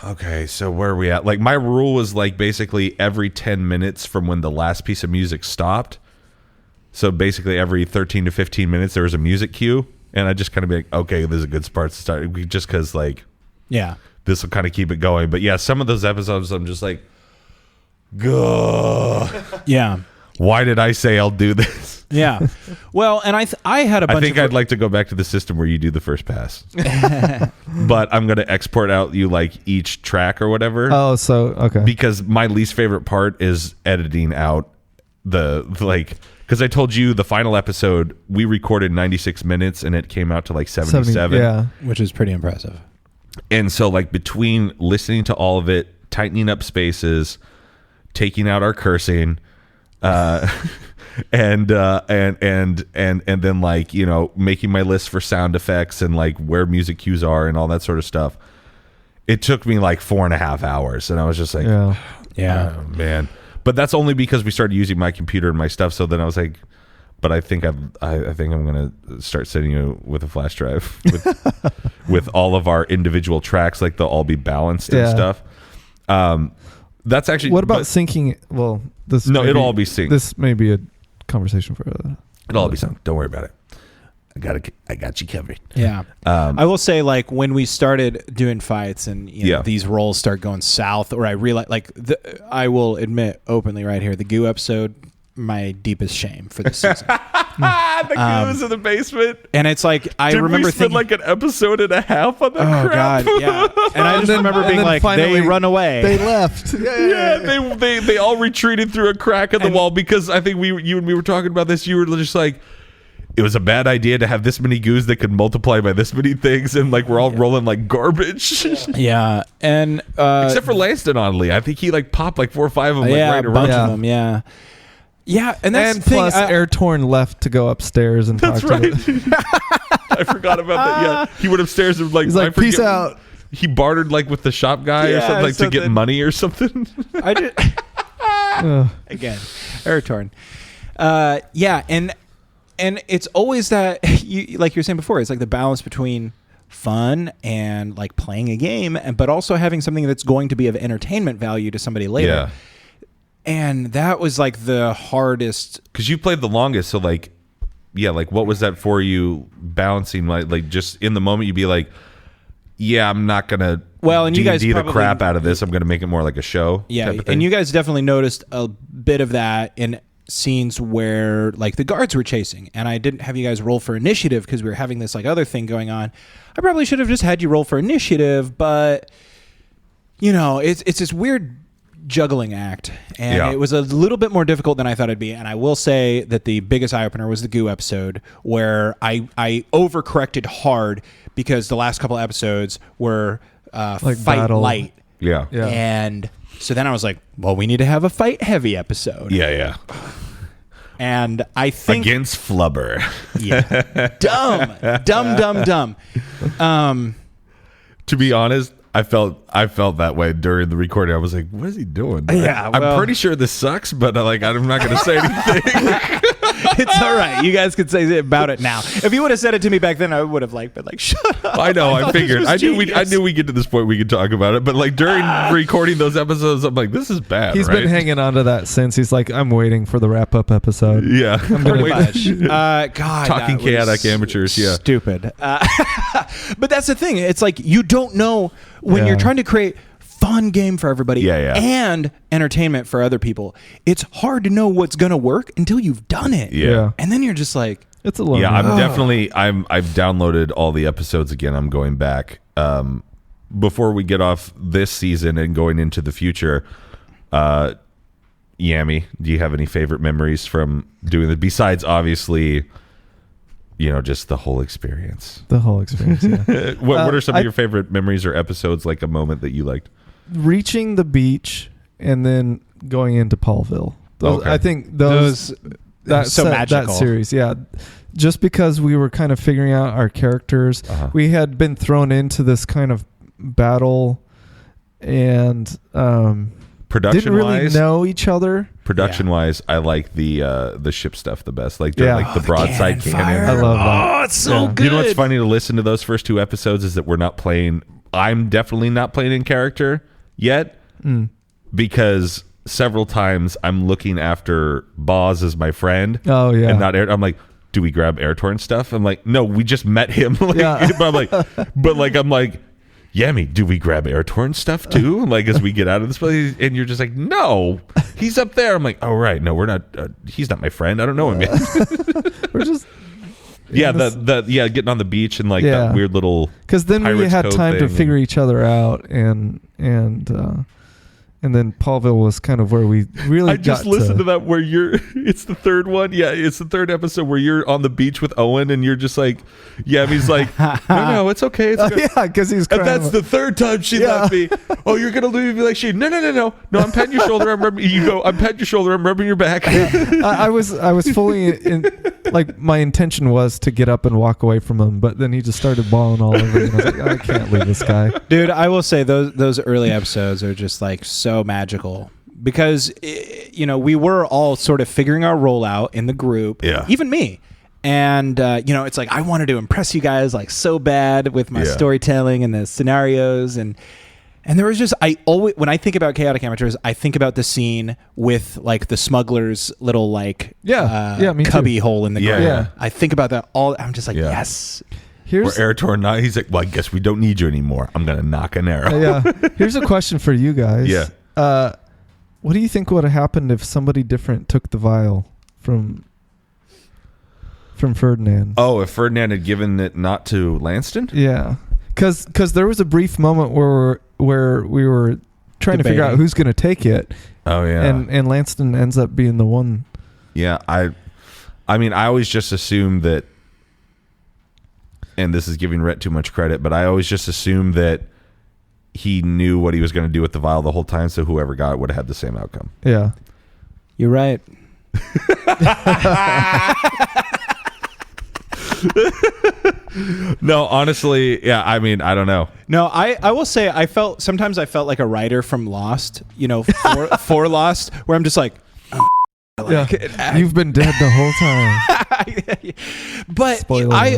okay, so where are we at? Like, my rule was like basically every 10 minutes from when the last piece of music stopped. So basically every 13 to 15 minutes there was a music cue, and I just kind of be like, okay, this is a good spot to start, just because like, yeah, this will kind of keep it going. But yeah, some of those episodes I'm just like, gah. Yeah. Why did I say I'll do this? Yeah. Well, and I had a bunch I think I'd like to go back to the system where you do the first pass. But I'm going to export out you like each track or whatever. Oh, so okay. Because my least favorite part is editing out the like, because I told you the final episode we recorded 96 minutes and it came out to like 77. Yeah. Which is pretty impressive. And so like between listening to all of it, tightening up spaces, taking out our cursing, and then like, you know, making my list for sound effects and like where music cues are and all that sort of stuff. It took me like 4.5 hours, and I was just like, yeah, oh, man. But that's only because we started using my computer and my stuff. So then I was like, but I think I'm gonna start sending you with a flash drive with all of our individual tracks, like they'll all be balanced and stuff. That's actually. What about syncing? Well, this it'll all be synced. This may be a conversation for. It'll all be synced. Don't worry about it. I got you covered. Yeah. I will say, like, when we started doing fights and you know, these rolls start going south, or I realize, like, I will admit openly right here, the goo episode, my deepest shame for this season. The goos in the basement. And it's like, I remember we spend thinking, like an episode and a half on that oh crap. God, yeah. And I just remember being like, finally they run away. They left. They all retreated through a crack in the wall, because I think you and me were talking about this. You were just like, it was a bad idea to have this many goos that could multiply by this many things, and like we're all rolling like garbage. Yeah, and except for Lanston, oddly, I think he like popped like 4 or 5 of them. Yeah, like, right a bunch around. of them. Yeah, yeah, and that's And the thing, plus, Airtorn left to go upstairs and That's talk right. to I forgot about that. Yeah, he went upstairs and like, He's like, peace out. He bartered like with the shop guy or something, like to get money or something. I did again, Airtorn. Yeah, and it's always that, like you were saying before, it's like the balance between fun and like playing a game, but also having something that's going to be of entertainment value to somebody later. Yeah. And that was like the hardest. Because you played the longest, so like, yeah, like what was that for you balancing? Like just in the moment, you'd be like, yeah, I'm not gonna and you guys D&D the probably, crap out of this. I'm gonna make it more like a show. Yeah, type of thing. and you guys definitely noticed a bit of that in scenes where like the guards were chasing, and I didn't have you guys roll for initiative because we were having this like other thing going on. I probably should have just had you roll for initiative, but you know, it's this weird juggling act, and it was a little bit more difficult than I thought it'd be. And I will say that the biggest eye opener was the goo episode, where I overcorrected hard because the last couple episodes were Like fight battle. light. Yeah. And so then I was like, well, we need to have a fight heavy episode. Yeah. And I think Against Flubber. yeah, dumb. To be honest, I felt that way during the recording. I was like, what is he doing? Yeah, I'm pretty sure this sucks, but like I'm not going to say anything. It's all right. You guys could say about it now. If you would have said it to me back then, I would have like been like, shut up. I know. I figured. I knew we'd get to this point we could talk about it. But like during recording those episodes, I'm like, this is bad. He's right? been hanging on to that since. He's like, I'm waiting for the wrap up episode. Yeah. Pretty much. God, Talking that chaotic was amateurs. Yeah. Stupid. But that's the thing. It's like you don't know when you're trying to create fun game for everybody and entertainment for other people. It's hard to know what's going to work until you've done it. Yeah. And then you're just like, it's a little. Yeah, I've downloaded all the episodes again. I'm going back before we get off this season and going into the future. Yami, do you have any favorite memories from doing it besides obviously, you know, just the whole experience? The whole experience. Yeah. What are some of your favorite memories or episodes, like a moment that you liked? Reaching the beach and then going into Paulville. I think those that so magical. That series, yeah. just because we were kind of figuring out our characters, we had been thrown into this kind of battle and didn't really know each other. Production-wise, I like the ship stuff the best. Like the broadside cannon. I love that. Oh, it's so good. You know what's funny to listen to those first 2 episodes is that we're not playing. I'm definitely not playing in character yet because several times I'm looking after Boz as my friend. Oh yeah, and not Air. I'm like, do we grab Airtorn stuff? I'm like, no, we just met him. Like, but I'm like, I'm like, Yami, do we grab Airtorn stuff too? Like as we get out of this place, and you're just like, no, he's up there. I'm like, oh right, no, we're not. He's not my friend. I don't know him yet. We're just. Getting on the beach and like that weird little, because then we had time to figure each other out and then Paulville was kind of where we really I just listened to that where it's the third one. Yeah, it's the third episode where you're on the beach with Owen and you're just like, he's like, no, it's okay. It's okay. Yeah, because he's crying. And that's the third time she left me. Oh, you're going to leave me like she, no, I'm patting your shoulder. I'm patting your shoulder. I'm rubbing your back. I was fully like my intention was to get up and walk away from him, but then he just started bawling all over me. And I was like, I can't leave this guy. Dude, I will say those early episodes are just like so magical because we were all sort of figuring our role out in the group, even me, and it's like I wanted to impress you guys like so bad with my storytelling and the scenarios, and there was just when I think about Chaotic Amateurs, I think about the scene with like the smuggler's little like cubby hole in the ground. I think about that all. I'm just like yes. Where Airtorn now, he's like, well, I guess we don't need you anymore. I'm gonna knock an arrow. Here's a question for you guys. What do you think would have happened if somebody different took the vial from Ferdinand? Oh, if Ferdinand had given it not to Lanston? Yeah, because there was a brief moment where we were trying to figure out who's going to take it. Oh yeah, and Lanston ends up being the one. Yeah, I mean, I always just assumed that, and this is giving Rhett too much credit, but I always just assumed that he knew what he was going to do with the vial the whole time, so whoever got it would have had the same outcome. Yeah. You're right. No, honestly, I mean, I don't know. No, I will say sometimes I felt like a writer from Lost, for Lost, where I'm just like, you've been dead the whole time. But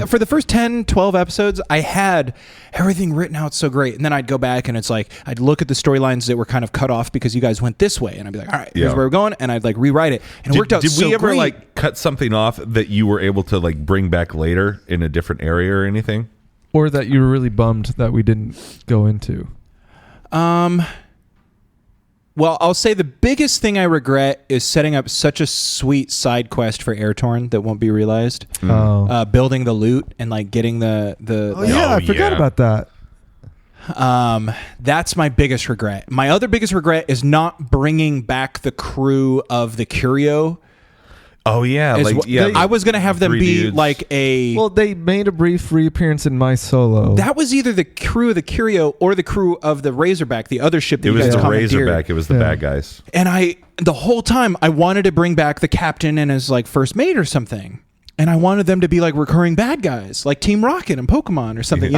for the first 10, 12 episodes, I had everything written out so great. And then I'd go back and it's like, I'd look at the storylines that were kind of cut off because you guys went this way. And I'd be like, all right, here's where we're going. And I'd like rewrite it. And it worked out so great. Did we ever like cut something off that you were able to like bring back later in a different area or anything? Or that you were really bummed that we didn't go into? Well, I'll say the biggest thing I regret is setting up such a sweet side quest for Airtorn that won't be realized. Building the loot and like getting the I forgot about that. That's my biggest regret. My other biggest regret is not bringing back the crew of the Curio. Oh yeah, I was gonna have them be dudes. Like a. Well, they made a brief reappearance in my solo. That was either the crew of the Curio or the crew of the Razorback, the other ship that you guys commandeered. It was the Razorback. It was the bad guys. And the whole time, I wanted to bring back the captain and his like first mate or something, and I wanted them to be like recurring bad guys, like Team Rocket and Pokemon or something,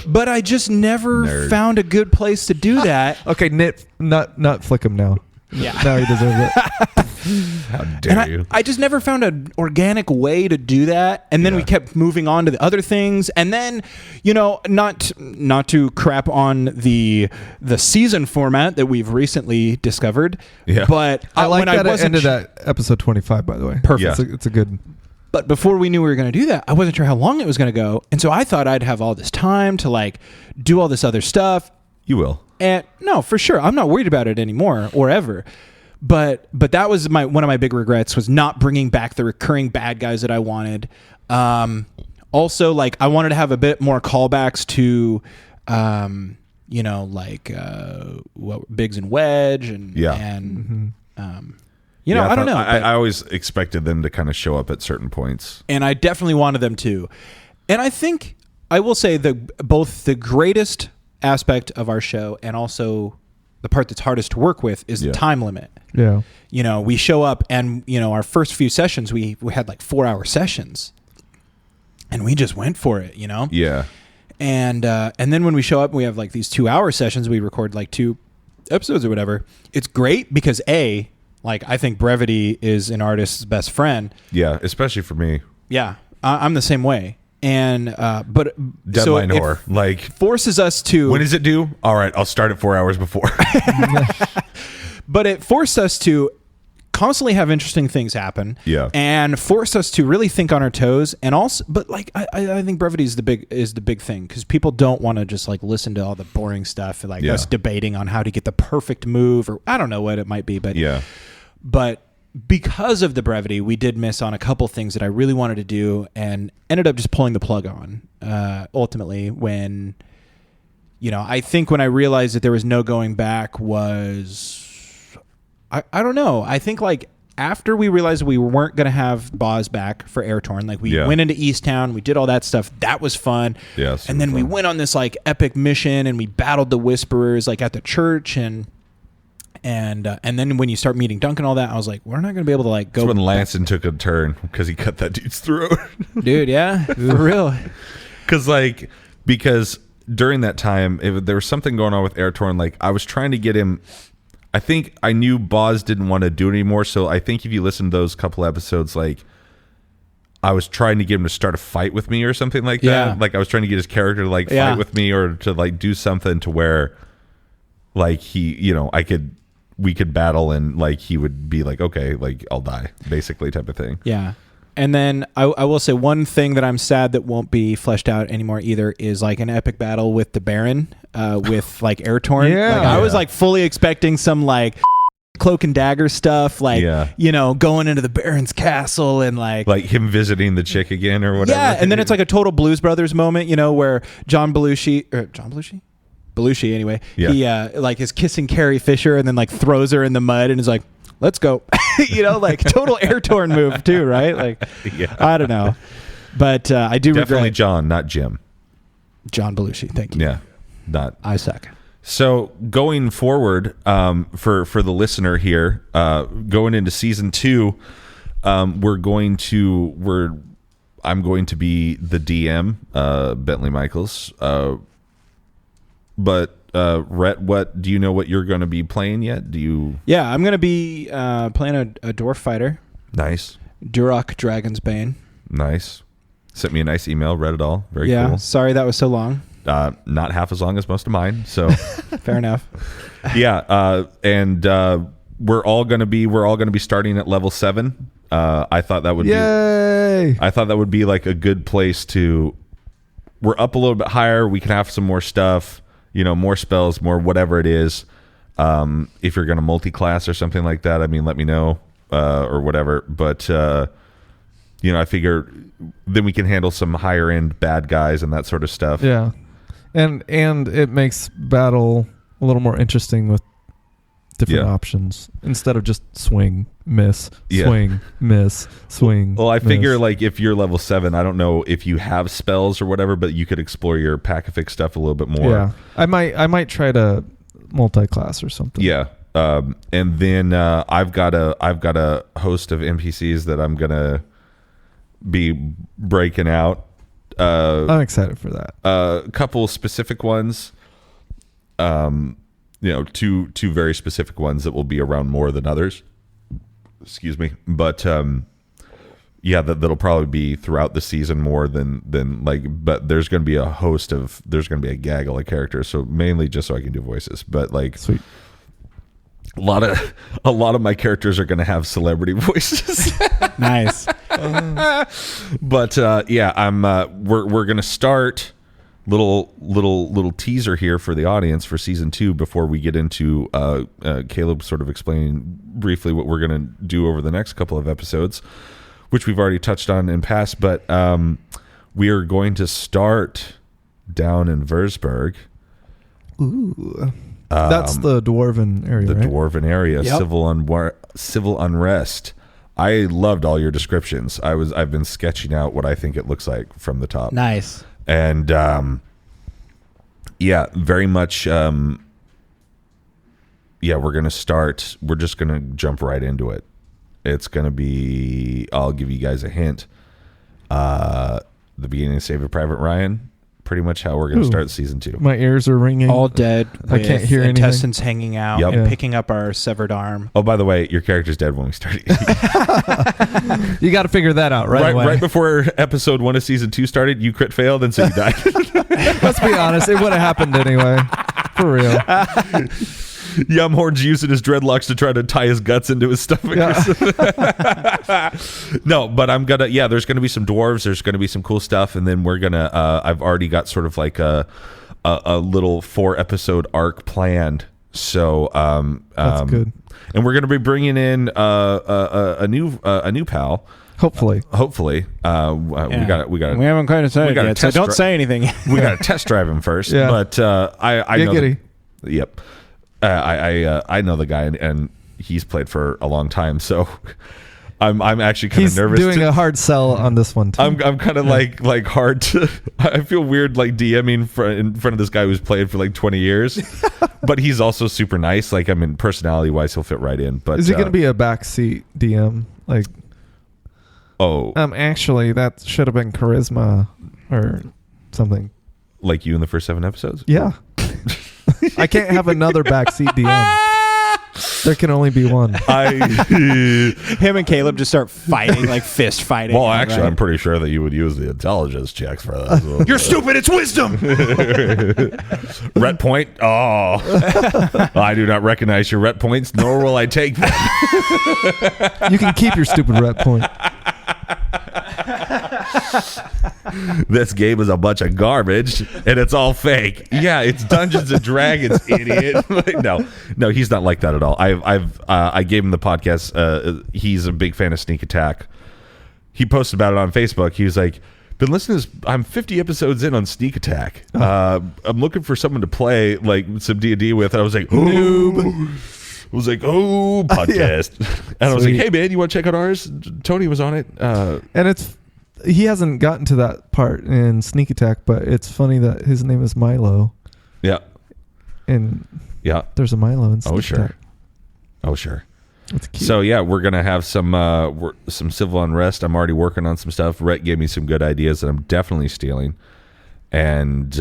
But I just never found a good place to do that. Okay, not flick him now. Yeah, now he deserves it. How dare you? I just never found an organic way to do that, and then we kept moving on to the other things, and then not to crap on the season format that we've recently discovered. Yeah, but I like that it ended at episode 25. By the way, perfect. Yeah. It's a good. But before we knew we were going to do that, I wasn't sure how long it was going to go, and so I thought I'd have all this time to like do all this other stuff. You will. And no, for sure. I'm not worried about it anymore or ever. But that was one of my big regrets was not bringing back the recurring bad guys that I wanted. Also, like I wanted to have a bit more callbacks to, Biggs and Wedge and I don't know. I always expected them to kind of show up at certain points, and I definitely wanted them to. And I think I will say both the greatest aspect of our show and also the part that's hardest to work with is the time limit. Yeah. You know, we show up and, you know, our first few sessions, we had like 4-hour sessions and we just went for it, you know? Yeah. And then when we show up and we have like these 2-hour sessions, we record like 2 episodes or whatever. It's great because like I think brevity is an artist's best friend. Yeah. Especially for me. Yeah. I'm the same way. And, but Deadline so whore. Like forces us to, when is it due? All right. I'll start it 4 hours before. but it forced us to constantly have interesting things happen. Yeah. And forced us to really think on our toes. And also, but like, I think brevity is the big thing because people don't want to just like listen to all the boring stuff, like us debating on how to get the perfect move, or I don't know what it might be, but but because of the brevity, we did miss on a couple things that I really wanted to do and ended up just pulling the plug on. Ultimately, when, you know, I think when I realized that there was no going back was, I don't know. I think like after we realized we weren't going to have Boz back for Air Torn, like we went into Easttown, we did all that stuff. That was fun. Yeah, and then we went on this like epic mission and we battled the Whisperers like at the church and then when you start meeting Duncan and all that, I was like, we're not going to be able to like go. That's when Lanson took a turn because he cut that dude's throat. Dude, yeah, for real. Because during that time, there was something going on with Air Torn. Like I was trying to get him. I think I knew Boz didn't want to do it anymore. So I think if you listen to those couple episodes, like I was trying to get him to start a fight with me or something like that. Yeah. Like I was trying to get his character to like fight with me or to like do something to where like he, you know, we could battle and like he would be like, okay, like I'll die basically type of thing. Yeah. And then I will say one thing that I'm sad that won't be fleshed out anymore either is like an epic battle with the Baron with like Air Torn. Yeah. Like, I was like fully expecting some like cloak and dagger stuff, like, you know, going into the Baron's castle and like him visiting the chick again or whatever. Yeah. And then it's like a total Blues Brothers moment, you know, where John Belushi anyway. He like is kissing Carrie Fisher and then like throws her in the mud and is like, let's go. You know, like total Air Torn move too, right? Like I don't know. But I do definitely regret John, not Jim. John Belushi, thank you. Yeah. Not I suck. So going forward, for the listener here, going into season 2, I'm going to be the DM, Bentley Michaels. But Rhett, what do you know what you're going to be playing yet? Do you? Yeah, I'm going to be playing a dwarf fighter. Nice. Durok Dragon's Bane. Nice. Sent me a nice email. Read it all. Very cool. Sorry that was so long. Not half as long as most of mine. So fair enough. Yeah. And we're all going to be starting at level 7. I thought that would Yay! I thought that would be like a good place to. We're up a little bit higher. We can have some more stuff. You know, more spells, more whatever it is. If you're going to multi-class or something like that, I mean, let me know or whatever. But, you know, I figure then we can handle some higher end bad guys and that sort of stuff. Yeah. And it makes battle a little more interesting with different options instead of just swing, miss, swing, miss, swing. Well, I figure like if you're level 7, I don't know if you have spells or whatever, but you could explore your Pacific stuff a little bit more. Yeah, I might try to multi-class or something. Yeah, and then I've got a host of NPCs that I'm gonna be breaking out. I'm excited for that. A couple specific ones. You know, two very specific ones that will be around more than others. Excuse me, but yeah, that'll probably be throughout the season more than like. But there's going to be a gaggle of characters, so mainly just so I can do voices. But like, sweet. A lot of my characters are going to have celebrity voices. Nice. But yeah, we're going to start. Little teaser here for the audience for season 2 before we get into Caleb sort of explaining briefly what we're going to do over the next couple of episodes, which we've already touched on in past. But we are going to start down in Würzburg. Ooh, that's the dwarven area. The right? dwarven area, yep. Civil unrest. I loved all your descriptions. I've been sketching out what I think it looks like from the top. Nice. And yeah, very much yeah, we're just gonna jump right into it. It's gonna be, I'll give you guys a hint. The beginning of Saving Private Ryan, pretty much how we're gonna start season 2. My ears are ringing. All dead. I can't hear anything. Intestines hanging out. Yep. And Yeah. picking up our severed arm. Oh, by the way, your character's dead when we start. You got to figure that out right away. Right before episode 1 of season 2 started, you crit failed, and so you died. Let's be honest, it would have happened anyway. For real. Yumhorn's using his dreadlocks to try to tie his guts into his stomach. Yeah. No, but there's gonna be some dwarves, there's gonna be some cool stuff, and then we're gonna I've already got sort of like a little 4-episode arc planned. So That's good. And we're gonna be bringing in a new pal. Hopefully. We got We haven't quite decided gotta yet, so test don't dri- say anything. we got to test drive him first. Yeah. But I Get know. giddy. Yep. I know the guy, and he's played for a long time, so I'm actually kind of He's nervous. doing a hard sell on this one too. I'm kind of like hard to. I feel weird like DMing in front of this guy who's played for like 20 years, but he's also super nice. Like, I mean, personality wise, he'll fit right in. But Is he going to be a backseat DM? Like, actually, that should have been charisma or something. like you in the first 7 episodes? Yeah. I can't have another backseat DM. There can only be one. Him and Caleb just start fighting, like fist fighting. Well, actually, right? I'm pretty sure that you would use the intelligence checks for that. You're stupid. It's wisdom. Ret point? Oh. I do not recognize your ret points, nor will I take them. You can keep your stupid rep point. This game is a bunch of garbage, and it's all fake. Yeah, it's Dungeons and Dragons, idiot. No, he's not like that at all. I gave him the podcast. He's a big fan of Sneak Attack. He posted about it on Facebook. He was like, been listening to this, I'm 50 episodes in on Sneak Attack. I'm looking for someone to play like some D&D with. And I was like, noob. I was like, oh, podcast. And I was like, hey, man, you want to check out ours? Tony was on it. And he hasn't gotten to that part in Sneak Attack, but it's funny that his name is Milo. Yeah. And Yeah. there's a Milo in Sneak Attack. Oh, sure. It's cute. So, yeah, we're going to have some civil unrest. I'm already working on some stuff. Rhett gave me some good ideas that I'm definitely stealing. And,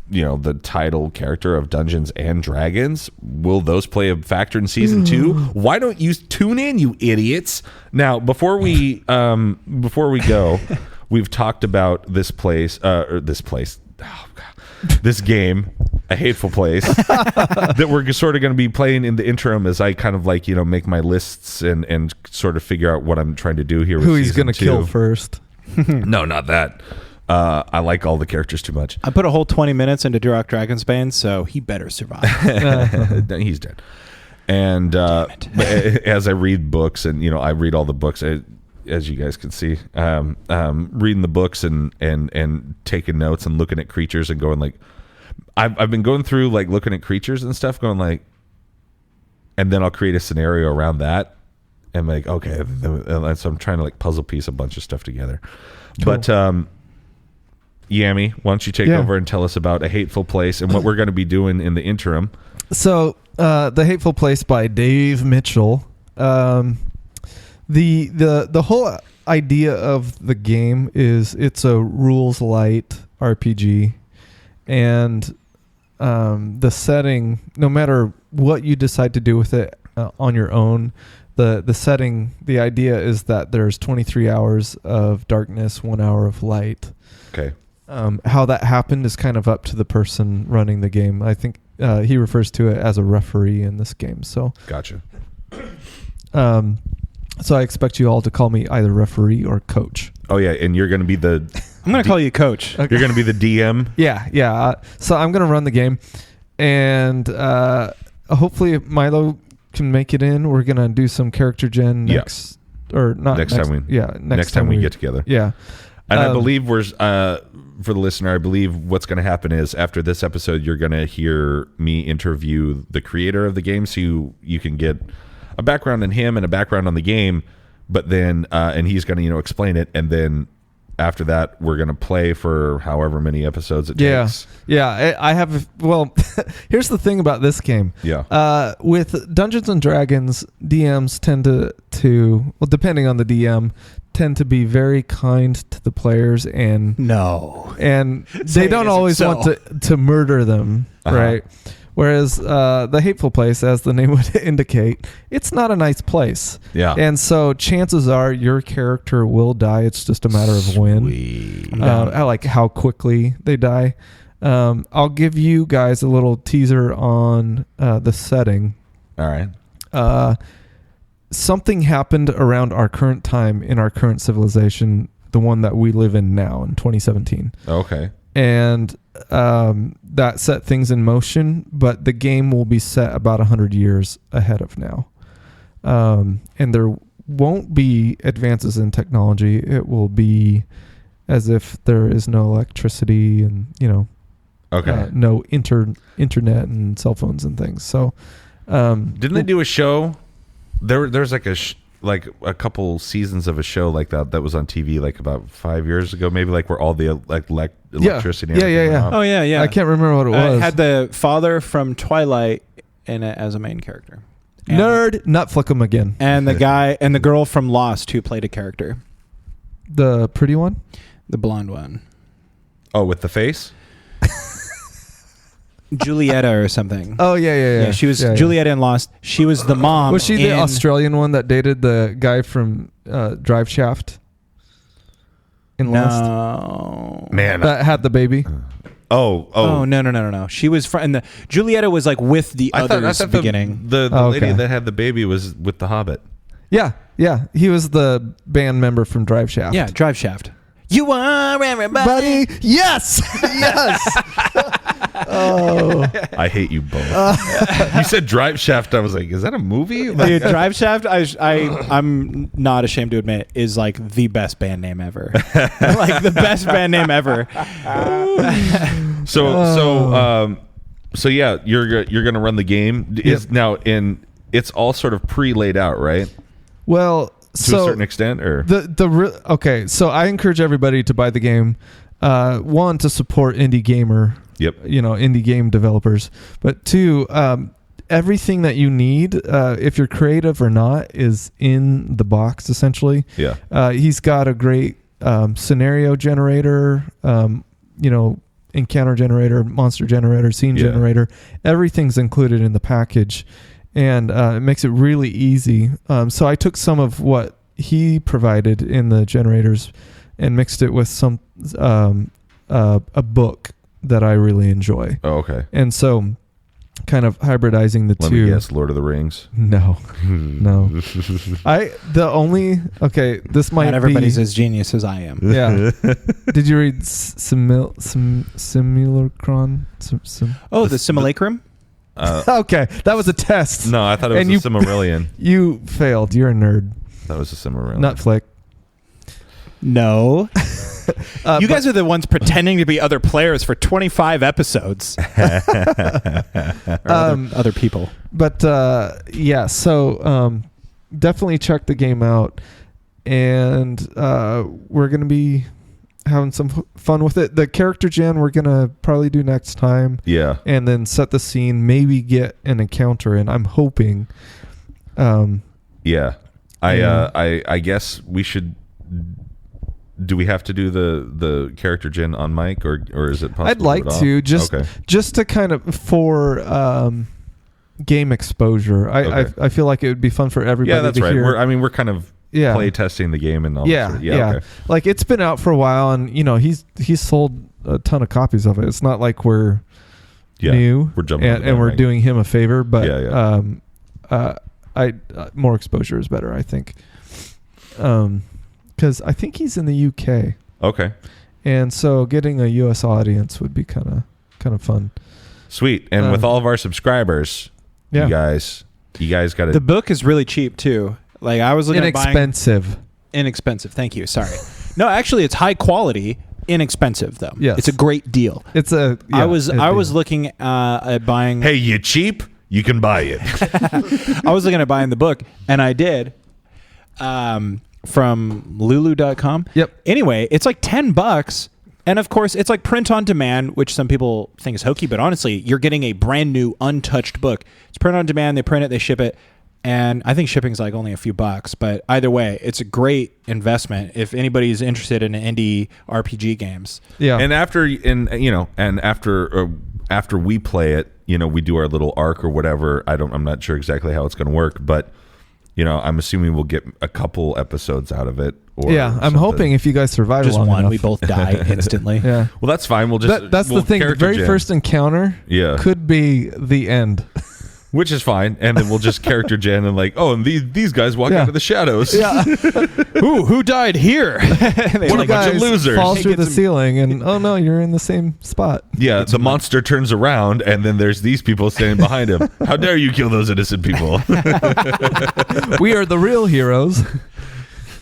the title character of Dungeons and Dragons, will those play a factor in season 2? Why don't you tune in, you idiots? Now, before we go, we've talked about this game, A Hateful Place, that we're sort of going to be playing in the interim as I kind of like, make my lists and sort of figure out what I'm trying to do here. Who with he's going to kill first. No, not that. I like all the characters too much. I put a whole 20 minutes into Duroc Dragonsbane, so he better survive. He's dead. And as I read books, and I read all the books, as you guys can see, reading the books and taking notes and looking at creatures and going like, I've been going through like looking at creatures and stuff, going like, and then I'll create a scenario around that, and I'm like, okay, and so I'm trying to like puzzle piece a bunch of stuff together. Cool. But Yami, why don't you take over and tell us about A Hateful Place and what we're going to be doing in the interim? So, The Hateful Place by Dave Mitchell. The whole idea of the game is it's a rules light RPG, and the setting, no matter what you decide to do with it on your own, the setting, the idea is that there's 23 hours of darkness, 1 hour of light. Okay. How that happened is kind of up to the person running the game. I think he refers to it as a referee in this game. So Gotcha. So I expect you all to call me either referee or coach. Oh yeah, and you're going to be the. I'm going to call you coach. Okay. You're going to be the DM. Yeah. So I'm going to run the game, and hopefully Milo can make it in. We're going to do some character gen next, or not next time we. Yeah, next time we get together. Yeah. And I believe for the listener, I believe what's going to happen is after this episode, you're going to hear me interview the creator of the game, so you can get a background on him and a background on the game. But then, and he's going to explain it, and then after that, we're going to play for however many episodes it takes. Yeah, I have. Well, here's the thing about this game. Yeah. With Dungeons and Dragons, DMs tend to well, depending on the DM, tend to be very kind to the players, and they don't always want to murder them, right? Whereas the Hateful Place, as the name would indicate, it's not a nice place. Yeah. And so chances are your character will die. It's just a matter of when. I like how quickly they die. I'll give you guys a little teaser on the setting. All right. Something happened around our current time in our current civilization, the one that we live in now in 2017. Okay. And that set things in motion, but the game will be set about 100 years ahead of now. And there won't be advances in technology. It will be as if there is no electricity and, no internet and cell phones and things. So, didn't they do a show? There's like a couple seasons of a show like that was on TV like about 5 years ago, maybe, like where all the electricity. Yeah. Oh yeah. I can't remember what it was. It had the father from Twilight in it as a main character. And Nerd, not flick 'em again. And the guy and the girl from Lost who played a character. The pretty one? The blonde one. Oh, with the face? Julieta or something. Oh yeah. She was Julieta in Lost. She was the mom. Was she the Australian one that dated the guy from Drive Shaft? In Lost? No. Man. That had the baby? Oh no. She was and the Julieta was like with the others I thought beginning. The lady that had the baby was with the Hobbit. Yeah. He was the band member from Drive Shaft. Yeah, Drive Shaft. You are everybody. Buddy, yes. Oh, I hate you both. You said Drive Shaft. I was like, is that a movie? Dude, Drive Shaft, I'm not ashamed to admit, is like the best band name ever. Like the best band name ever. So yeah, you're gonna run the game. It's all sort of pre-laid out, right? Well, to a certain extent, or okay. So I encourage everybody to buy the game. One, to support indie gamer. Yep. Indie game developers. But two, everything that you need, if you're creative or not, is in the box essentially. Yeah. He's got a great scenario generator, encounter generator, monster generator, scene generator. Everything's included in the package, and it makes it really easy. So I took some of what he provided in the generators and mixed it with some a book that I really enjoy. Oh, okay. And so kind of hybridizing the two. Let me guess, Lord of the Rings. No. This might Not everybody's be, as genius as I am. Yeah. Did you read Simulacron? The Simulacrum? Okay, that was a test. No, I thought it was a Silmarillion. You failed. You're a nerd. That was a Silmarillion. Not Flick. No. You guys are the ones pretending to be other players for 25 episodes. Other people. But so definitely check the game out, and we're going to be having some fun with it. The character gen we're going to probably do next time. Yeah. And then set the scene, maybe get an encounter in. I'm hoping. Yeah. I guess we should. Do we have to do the character gen on mic, or is it possible? I'd like to just to kind of for game exposure. I feel like it would be fun for everybody. Yeah, that's to right. hear. We're kind of play testing the game and all. Yeah. Okay. Like it's been out for a while, and he's sold a ton of copies of it. It's not like we're new. We're jumping and we're doing him a favor, but more exposure is better, I think. Because I think he's in the UK. Okay. And so getting a US audience would be kind of fun. Sweet. And with all of our subscribers, you guys got to. The book is really cheap too. Like I was looking at buying inexpensive. Thank you. Sorry. No, actually, it's high quality. Inexpensive though. Yes. It's a great deal. I was looking at buying. Hey, you cheap? You can buy it. I was looking at buying the book, and I did. from Lulu.com. Yep. Anyway, it's like $10. And of course, it's like print on demand, which some people think is hokey, but honestly, you're getting a brand new, untouched book. It's print on demand. They print it, they ship it. And I think shipping's like only a few bucks, but either way, it's a great investment if anybody's interested in indie RPG games. Yeah. And after we play it, we do our little arc or whatever. I'm not sure exactly how it's going to work, but I'm assuming we'll get a couple episodes out of it. Or yeah, I'm something. hoping if you guys survive Just long one, enough. we both die instantly. Yeah. Well, that's fine. We'll just That's we'll the thing. The character very gen, first encounter could be the end. which is fine, and then we'll just character gen and and these guys walk out of the shadows. Yeah. Ooh, who died here? What a bunch of losers. Falls through Get the some- ceiling, and oh no, you're in the same spot. Yeah, the monster turns around, and then there's these people standing behind him. How dare you kill those innocent people? We are the real heroes.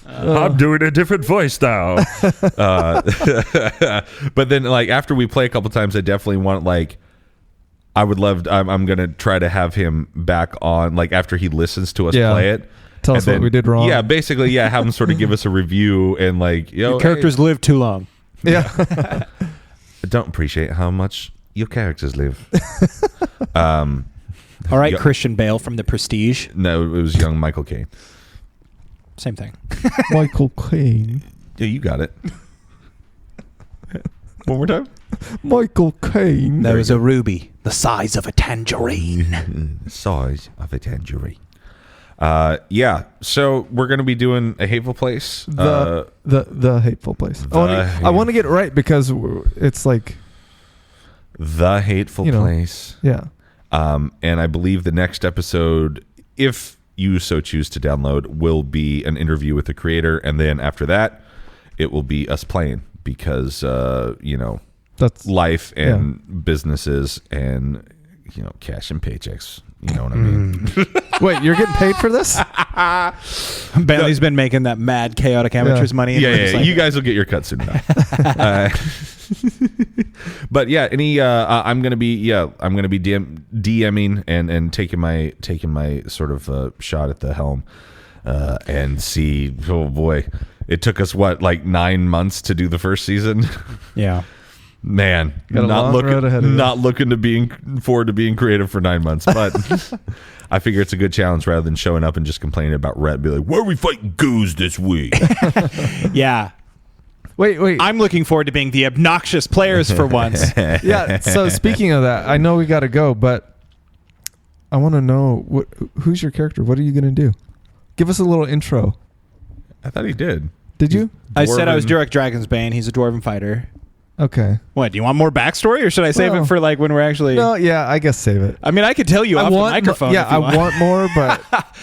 I'm doing a different voice now. But then, after we play a couple times, I definitely want, I would love, I'm going to try to have him back on, after he listens to us play it. Tell us what we did wrong. Yeah, basically, have him sort of give us a review and, Your characters live too long. Yeah. I don't appreciate how much your characters live. All right, Christian Bale from The Prestige. No, it was young Michael Caine. Same thing. Michael Caine. Yeah, you got it. One more time. Michael Caine. There was a ruby the size of a tangerine. Size of a tangerine. So we're going to be doing A Hateful Place. The Hateful Place. I want to get it right because it's like The Hateful Place. Yeah. And I believe the next episode, if you so choose to download, will be an interview with the creator, and then after that, it will be us playing because that's life and businesses and cash and paychecks. You know what I mean? Wait, you're getting paid for this? Bailey's been making that mad chaotic amateurs money. Yeah. You guys will get your cut soon enough. But I'm gonna be DMing and taking my sort of shot at the helm and see. Oh boy, it took us 9 months to do the first season. Yeah. Man, not looking to being forward to being creative for 9 months, but I figure it's a good challenge rather than showing up and just complaining about Rhett. Be like, where are we fighting goose this week? Yeah. Wait. I'm looking forward to being the obnoxious players for once. Yeah. So speaking of that, I know we got to go, but I want to know who's your character? What are you going to do? Give us a little intro. I thought he did. Did you? I said I was Durek Dragonsbane. He's a dwarven fighter. Okay. What, do you want more backstory, or should I save it for when we're actually... No, yeah, I guess save it. I mean, I could tell you off the microphone. Yeah, I want more,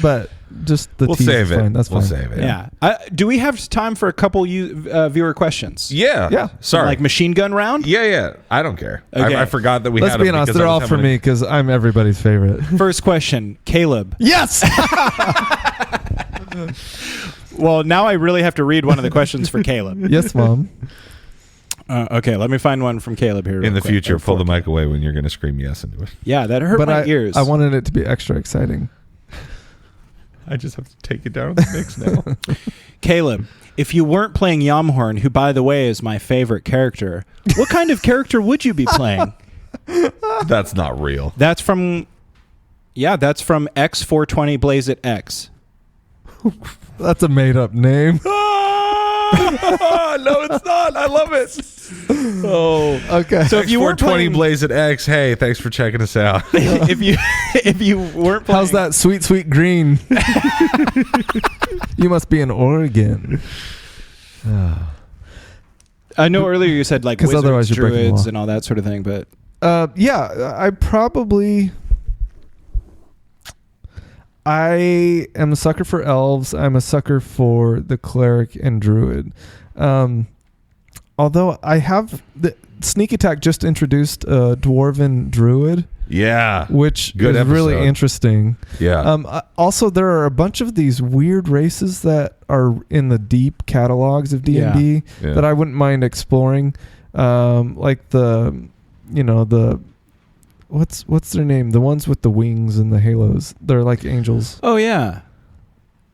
but just the we'll tease save is fine. it. That's fine. We'll save it. Yeah. Do we have time for a couple viewer questions? Yeah. Sorry. Machine gun round? Yeah. I don't care. Okay. I forgot that we Let's had be them honest, because they're I all was for having me because I'm everybody's favorite. First question, Caleb. Yes! Well, now I really have to read one of the questions for Caleb. Yes, Mom. Okay, let me find one from Caleb here. In the future, pull the mic away when you're going to scream yes into it. Yeah, that hurt my ears. I wanted it to be extra exciting. I just have to take it down with the mix now. Caleb, if you weren't playing Yamhorn, who, by the way, is my favorite character, what kind of character would you be playing? That's not real. That's from X420 Blaze It X. That's a made-up name. No, it's not. I love it. Oh, okay. So if you weren't 420 playing, Blaze at X, hey, thanks for checking us out. if you weren't playing, How's that sweet green? You must be in Oregon. I know earlier you said wizards, otherwise you're breaking the druids, law. and all that sort of thing, but I am a sucker for elves. I'm a sucker for the cleric and druid. Although I have the Sneak Attack just introduced a dwarven druid. Yeah, which good is episode. really interesting. Yeah. Also, there are a bunch of these weird races that are in the deep catalogs of D&D that I wouldn't mind exploring. Like the what's their name? The ones with the wings and the halos. They're like angels. oh yeah,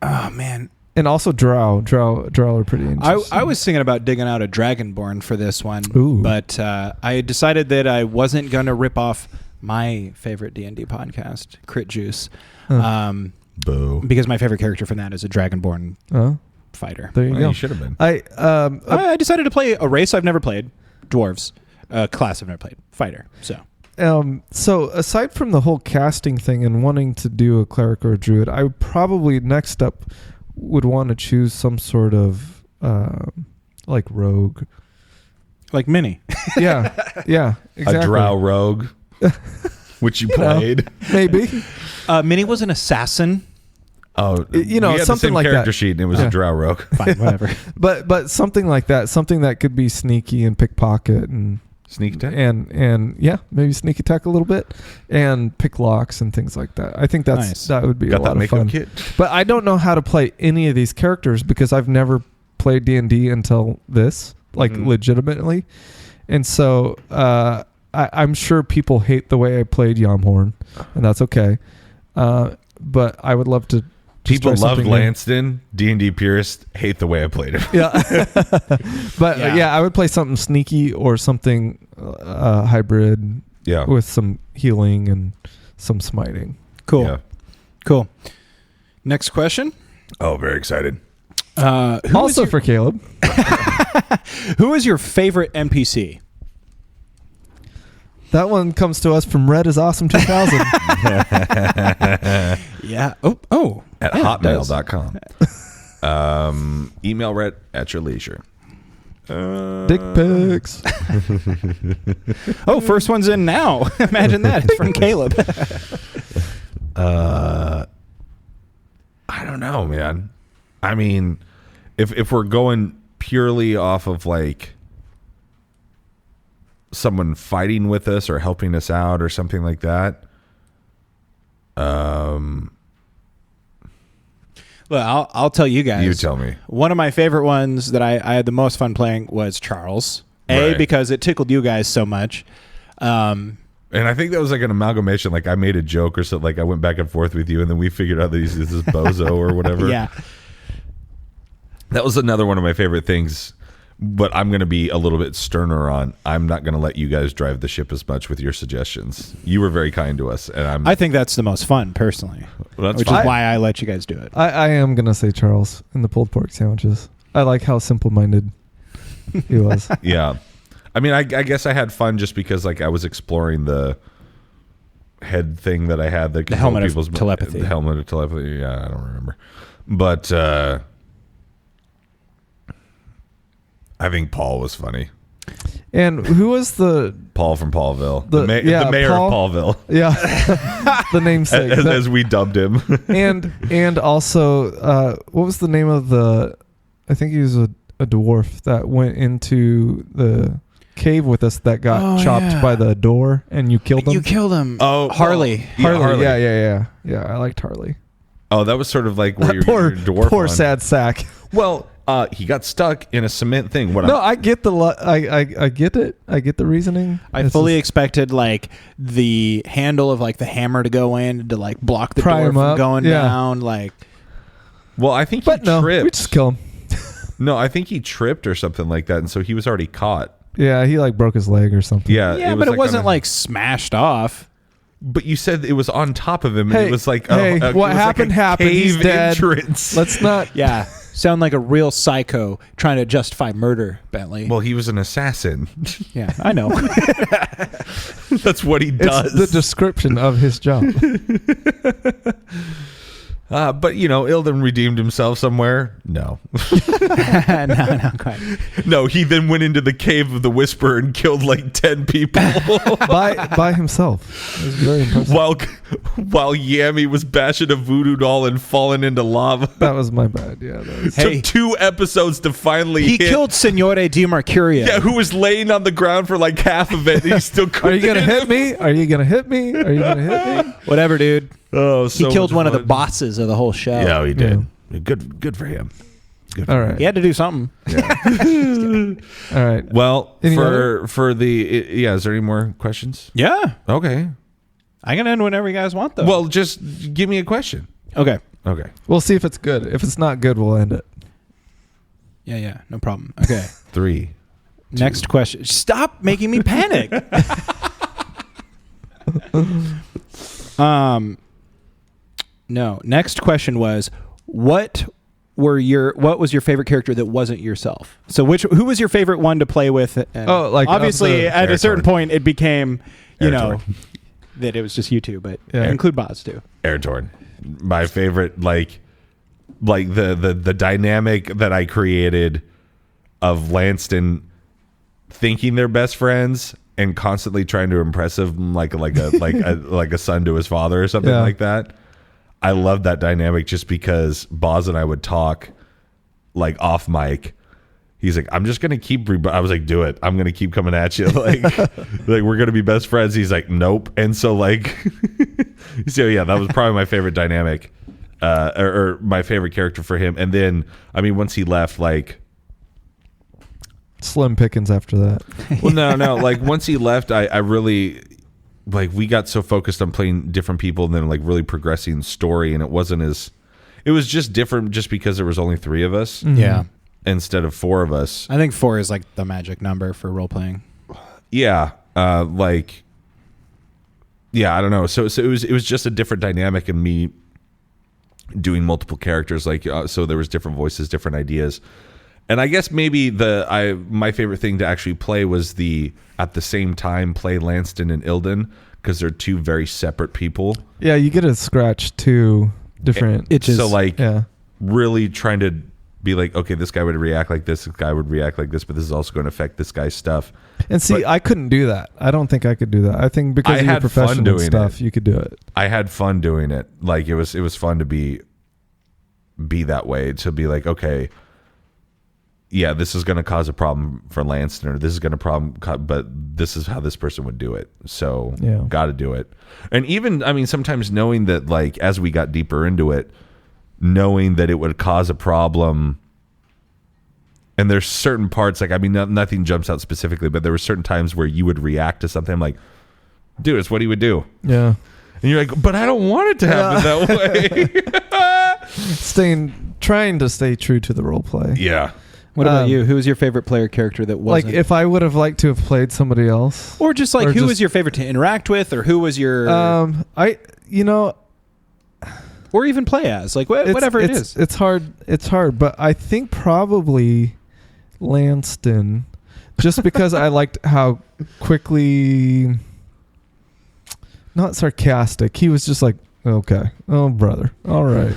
oh man. And also Drow are pretty interesting. I was thinking about digging out a Dragonborn for this one, Ooh. but I decided that I wasn't going to rip off my favorite D&D podcast, Crit Juice, Boo. because my favorite character from that is a Dragonborn fighter. There you Well, go. you should have been. I decided to play a race I've never played, dwarves, a class I've never played, fighter. So aside from the whole casting thing and wanting to do a cleric or a druid, I would probably next up would want to choose some sort of like rogue. Like Minnie. Yeah, exactly. A drow rogue, which you played. Maybe. Minnie was an assassin. Oh, You know, we had something the same like that. character sheet, and it was a drow rogue. Fine, whatever. But something like that, something that could be sneaky and pickpocket and Sneak attack. and maybe sneak attack a little bit and pick locks and things like that. I think that would be Got a that lot of makeup fun. kit? But I don't know how to play any of these characters because I've never played D&D until this, like legitimately. And so I'm sure people hate the way I played Yamhorn, and that's okay. But I would love to. People try loved something new. Lanston. D&D purists hate the way I played him. Yeah, but I would play something sneaky or something hybrid. Yeah. With some healing and some smiting. Cool. Yeah. Cool. Next question. Oh, very excited. Also for Caleb. Who is your favorite NPC? That one comes to us from Red is Awesome 2000. Yeah. Oh. At hotmail.com. Email Rhett at your leisure. Dick pics. Oh, first one's in now. Imagine that. It's from Caleb. I don't know, man. I mean, if we're going purely off of like someone fighting with us or helping us out or something like that, Well, I'll tell you guys. you tell me. One of my favorite ones that I had the most fun playing was Charles. Right. Because it tickled you guys so much. And I think that was like an amalgamation. Like I made a joke or something. Like I went back and forth with you, and then we figured out that he's this bozo or whatever. Yeah. That was another one of my favorite things. But I'm going to be a little bit sterner on. I'm not going to let you guys drive the ship as much with your suggestions. You were very kind to us, and I think that's the most fun, personally. Well, that's which fine. is why I let you guys do it. I am going to say Charles in the pulled pork sandwiches. I like how simple-minded he was. Yeah. I mean, I guess I had fun just because like I was exploring the head thing that I had. The helmet of telepathy. The helmet of telepathy. Yeah, I don't remember. But I think Paul was funny. And who was the Paul from Paulville. The- yeah, the mayor Paul- of Paulville. yeah the namesake As we dubbed him. and also what was the name of the? I think he was a dwarf that went into the cave with us that got chopped by the door, and you killed him. You killed him. Oh, Harley. Harley. Yeah. I liked Harley. Oh, that was sort of like where your Poor dwarf one. sad sack. Well, he got stuck in a cement thing. What? No, I get the I get it. I get the reasoning. I It's fully just- expected like the handle of like the hammer to go in to like block the Pry door him from up, going yeah. down. Like, Well, I think But he no, tripped. we just kill him. No, I think he tripped or something like that, and so he was already caught. Yeah, he like broke his leg or something. Yeah, yeah, but it wasn't on a- like smashed off. But you said it was on top of him, and Hey, it was like, hey, it what was happened like a happened. He's cave dead. entrance. Let's not. Yeah, sound like a real psycho trying to justify murder, Bentley. Well, he was an assassin. yeah, I know. That's what he does. It's the description of his job. But Ilden redeemed himself somewhere. No, no, quite. no. He then went into the cave of the Whisperer and killed like 10 people by himself. It was very impressive. while Yami was bashing a voodoo doll and falling into lava. That was my bad. Yeah. That was, Hey. Took 2 episodes to finally He hit. killed Signore Di Mercurio. Yeah, who was laying on the ground for like half of it. And he still couldn't. Are you gonna hit hit me? Are you gonna hit me? Are you gonna hit me? Whatever, dude. Oh, He killed one of the bosses of the whole show. Yeah, he did. Good for him. Good for All him. right. He had to do something. All right. Well, Any other? for the is there any more questions? Yeah. Okay. I can end whenever you guys want, though. Well, just give me a question. okay. Okay. We'll see if it's good. If it's not good, we'll end it. Yeah, no problem. Okay. 3. Next question. Stop making me panic. No. Next question was, what was your favorite character that wasn't yourself? So who was your favorite one to play with? And obviously at a certain point it became, that it was just you two, but include Boz too. Airtorn. My favorite, like the dynamic that I created of Lanston thinking they're best friends and constantly trying to impress him like a son to his father or something like that. I love that dynamic just because Boz and I would talk like off mic. He's like, I'm just gonna keep. I was like, do it. I'm gonna keep coming at you. Like we're gonna be best friends. He's like, nope. And so so yeah, that was probably my favorite dynamic, or my favorite character for him. And then once he left, like slim pickings after that. Well, no. Like once he left, I really we got so focused on playing different people and then like really progressing story, and it was just different just because there was only 3 of us. Mm-hmm. Yeah. Instead of 4 of us. I think 4 is like the magic number for role playing. Yeah. I don't know. So it was just a different dynamic in me doing multiple characters. So there was different voices, different ideas. And I guess maybe my favorite thing to actually play was at the same time play Lanston and Ilden, because they're 2 very separate people. Yeah, you get to scratch 2 different itches. So really trying to be like, okay, this guy would react like this guy would react like this, but this is also going to affect this guy's stuff. And see, I couldn't do that. I don't think I could do that. I think because of your professional stuff, you could do it. I had fun doing it. Like it was fun to be that way, to be like, okay, yeah, this is going to cause a problem for Lanston, or this is going to but this is how this person would do it. So got to do it. And even, sometimes knowing that, like, as we got deeper into it, knowing that it would cause a problem, and there's certain parts, like, nothing jumps out specifically, but there were certain times where you would react to something. I'm like, dude, it's what he would do. Yeah. And you're like, but I don't want it to happen that way. Trying to stay true to the role play. Yeah. What about you? Who was your favorite player character that wasn't? Like, if I would have liked to have played somebody else, or just like, who was your favorite to interact with, or who was your or even play as, like, whatever it is. It's hard, but I think probably Lanston, just because I liked how quickly, not sarcastic, he was just like, okay, oh brother, all right,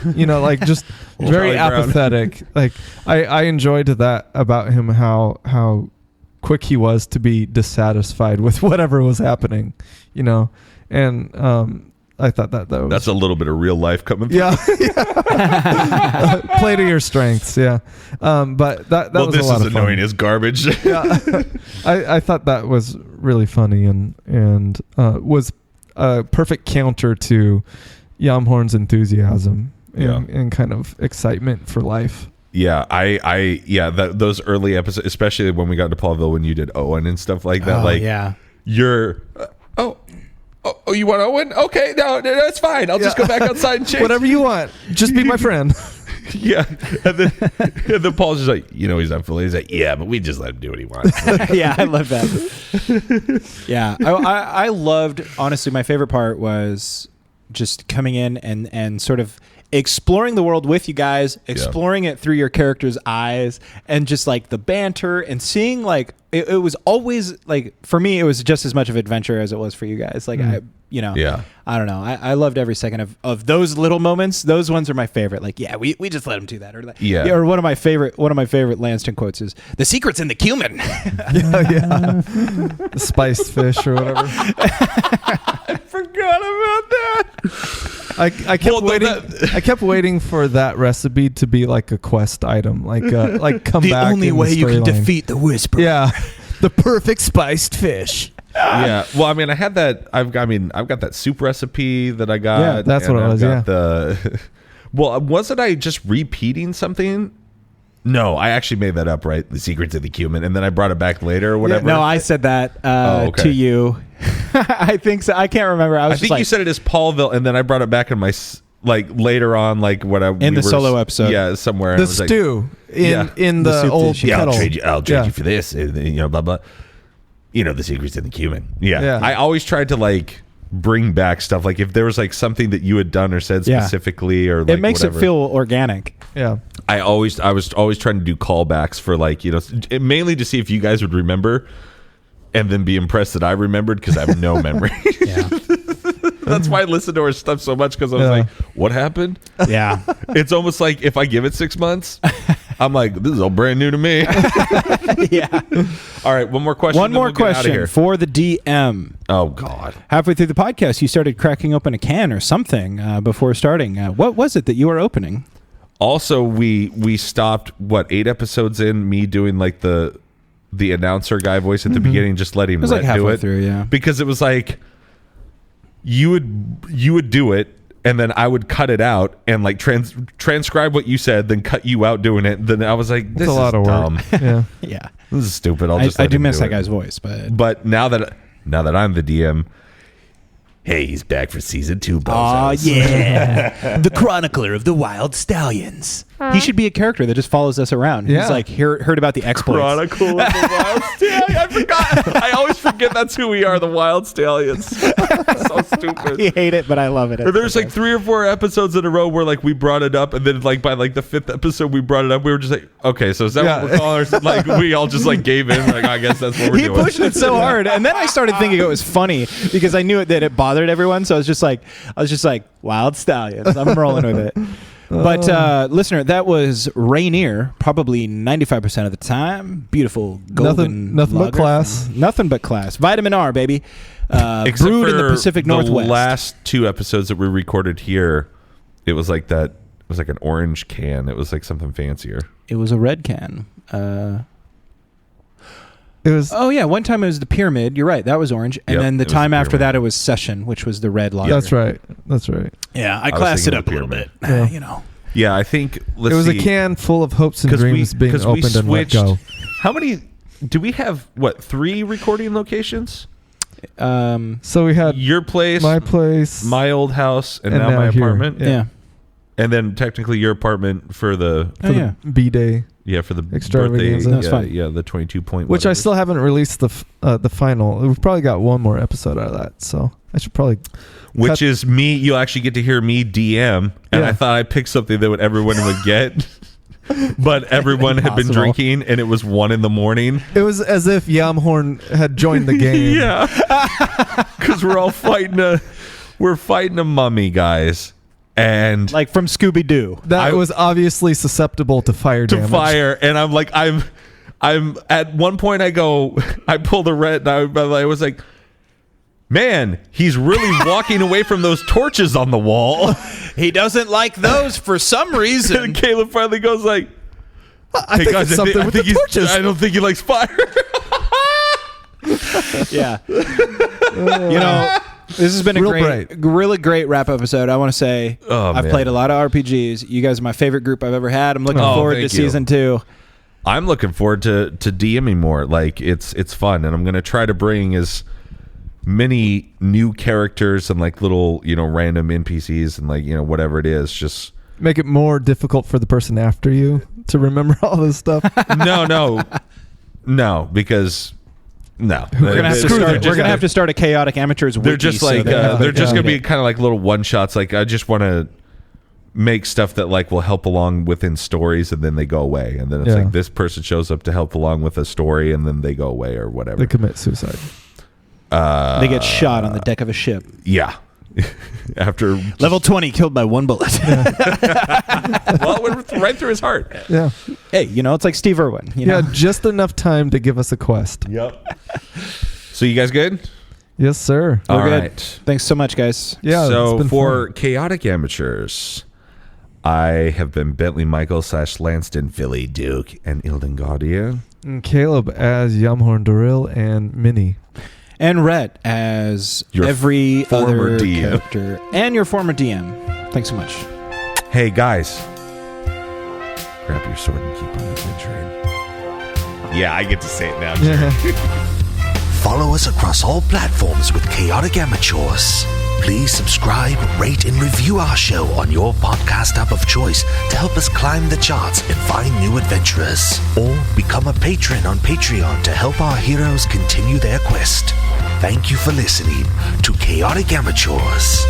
just very apathetic. Like I enjoyed that about him, how quick he was to be dissatisfied with whatever was happening, and I thought that was, that's a little bit of real life coming through. Yeah. Play to your strengths. Yeah. But that was a lot of fun. This is annoying as garbage. Yeah. I thought that was really funny and was a perfect counter to Yamhorn's enthusiasm and kind of excitement for life. Yeah, those early episodes, especially when we got to Paulville, when you did Owen and stuff like that, you're oh, you want Owen? Okay, no, that's fine. I'll just go back outside and change. Whatever you want. Just be my friend. Yeah. And then Paul's just like, he's not fully. He's like, yeah, but we just let him do what he wants. Yeah, I love that. Yeah. I loved, honestly, my favorite part was just coming in and sort of exploring the world with you guys, exploring it through your character's eyes, and just like the banter and seeing, like, it was always, like, for me, it was just as much of adventure as it was for you guys. Like, I don't know. I loved every second of those little moments. Those ones are my favorite. Like, yeah, we just let him do that. Or like, or one of my favorite Lanston quotes is, "The secret's in the cumin." Yeah. The spiced fish or whatever. I forgot about that. I kept waiting for that recipe to be like a quest item, like come the back. The only way you can defeat the Whisper. Yeah, the perfect spiced fish. Yeah, well, I had that. I've got that soup recipe that I got. Yeah, that's what it was. Well, wasn't I just repeating something? No, I actually made that up, right? The secret to the cumin, and then I brought it back later or whatever. Yeah, no, I said that to you. I think so. I can't remember. I think you said it as Paulville, and then I brought it back in my like later on, like what I in the solo episode, somewhere. The I was stew in The the soup old dish, yeah. kettle. I'll trade you for this, blah blah. The secret's in the cumin. Yeah. I always tried to like bring back stuff, like if there was like something that you had done or said specifically, or like it makes whatever. it feel organic. Yeah. I was always trying to do callbacks for like mainly to see if you guys would remember, and then be impressed that I remembered, because I have no memory. Yeah. That's why I listen to our stuff so much, because I was like, what happened? Yeah. It's almost like if I give it 6 months, I'm like, this is all brand new to me. Yeah. All right, one more question. One more question for the DM. Oh God. Halfway through the podcast, you started cracking open a can or something before starting. What was it that you were opening? Also, we stopped 8 episodes in, me doing like the announcer guy voice at the beginning, just letting It was Rhett like do halfway it through, yeah. because it was like you would do it, and then I would cut it out and like transcribe what you said, then cut you out doing it. Then I was like, this It's a lot is of dumb. work. Yeah. Yeah. This is stupid. I do miss that guy's voice, but But now that I'm the DM, hey, he's back for season 2. Aw, yeah. The chronicler of the wild stallions. he should be a character that just follows us around. Yeah. He's like heard about the exploits. Chronicle of the Wild Stallions. I forgot. I always forget that's who we are, the Wild Stallions. So stupid. You hate it, but I love it. Or there's like 3 or 4 episodes in a row where like we brought it up, and then like by like the 5th episode we brought it up, we were just like, okay, so is that what we're calling it? Like we all just like gave in, like I guess that's what we're he doing. pushed it so hard, and then I started thinking it was funny because I knew that it bothered everyone. So I was just like, Wild Stallions. I'm rolling with it. But listener, that was Rainier, probably 95% of the time. Beautiful golden Nothing but lager. class. Nothing but class. Vitamin R, baby. Except Brewed in for the Pacific Northwest. The last 2 episodes that we recorded here, it was like that. It was like an orange can. It was like something fancier. It was a red can. It was. Oh yeah, one time it was the Pyramid. You're right, that was orange, and Yep, then the it was time the after Pyramid. that it was Session, which was the red lager. That's right. That's right. Yeah, I was classed it thinking up of a the little bit. Pyramid. You know. Yeah, I think. Let's It was see. a can full of hopes and dreams being opened and let go. How many? Do we have 3 recording locations? So we had Your place, my place, my old house, and now now my here. apartment. Yeah. And then technically your apartment for the Oh, yeah. B-Day, for the Extravaganza. birthday. That's Yeah, fine. yeah, the 22 point. which I whatever. still haven't released the final. We've probably got one more episode out of that, so I should probably. Which cut- is me. You'll actually get to hear me DM, and Yeah. I thought I picked something that everyone would get. But everyone had been Impossible. drinking, and it was 1 a.m. It was as if Yamhorn had joined the game. Yeah, because we're all fighting a mummy, guys, and Like from Scooby Doo. That was obviously susceptible to fire to damage. fire, and I'm like, I'm at one point I pulled a red, and I was like, man, he's really walking away from those torches on the wall. He doesn't like those for some reason. And Caleb finally goes like, I think it's something with the torches. I don't think he likes fire. Yeah. You know, this has been a Real really great wrap episode. I want to say I've man. played a lot of RPGs. You guys are my favorite group I've ever had. I'm looking Oh, forward to thank you. season 2. I'm looking forward to DMing more. Like it's fun, and I'm gonna try to bring as many new characters and like little random NPCs and like whatever it is. Just Make it more difficult for the person after you to remember all this stuff. no, because no, We're gonna have to start a Chaotic Amateurs wiki. They're just so like that- they're just yeah. gonna be kind of like little one shots. Like I just want to make stuff that like will help along within stories, and then they go away, and then it's Yeah. like this person shows up to help along with a story, and then they go away or whatever. They commit suicide. They get shot on the deck of a ship. Yeah. After Level 20 killed by 1 bullet. well, it went right through his heart. Yeah. Hey, it's like Steve Irwin. You know? Yeah, just enough time to give us a quest. Yep. So you guys good? Yes, sir. All We're good. right. Thanks so much, guys. Yeah. So it's been for fun. Chaotic Amateurs, I have been Bentley Michael / Lanston Philly Duke and Ilden Gaudia. And Caleb as Yamhorn Doril and Minnie. And Rhett as Your every former other DM. character. And your former DM. Thanks so much. Hey guys, grab your sword and keep on adventuring. Yeah, I get to say it now. Jerry. Follow us across all platforms with Chaotic Amateurs. Please subscribe, rate, and review our show on your podcast app of choice to help us climb the charts and find new adventurers. Or become a patron on Patreon to help our heroes continue their quest. Thank you for listening to Chaotic Amateurs.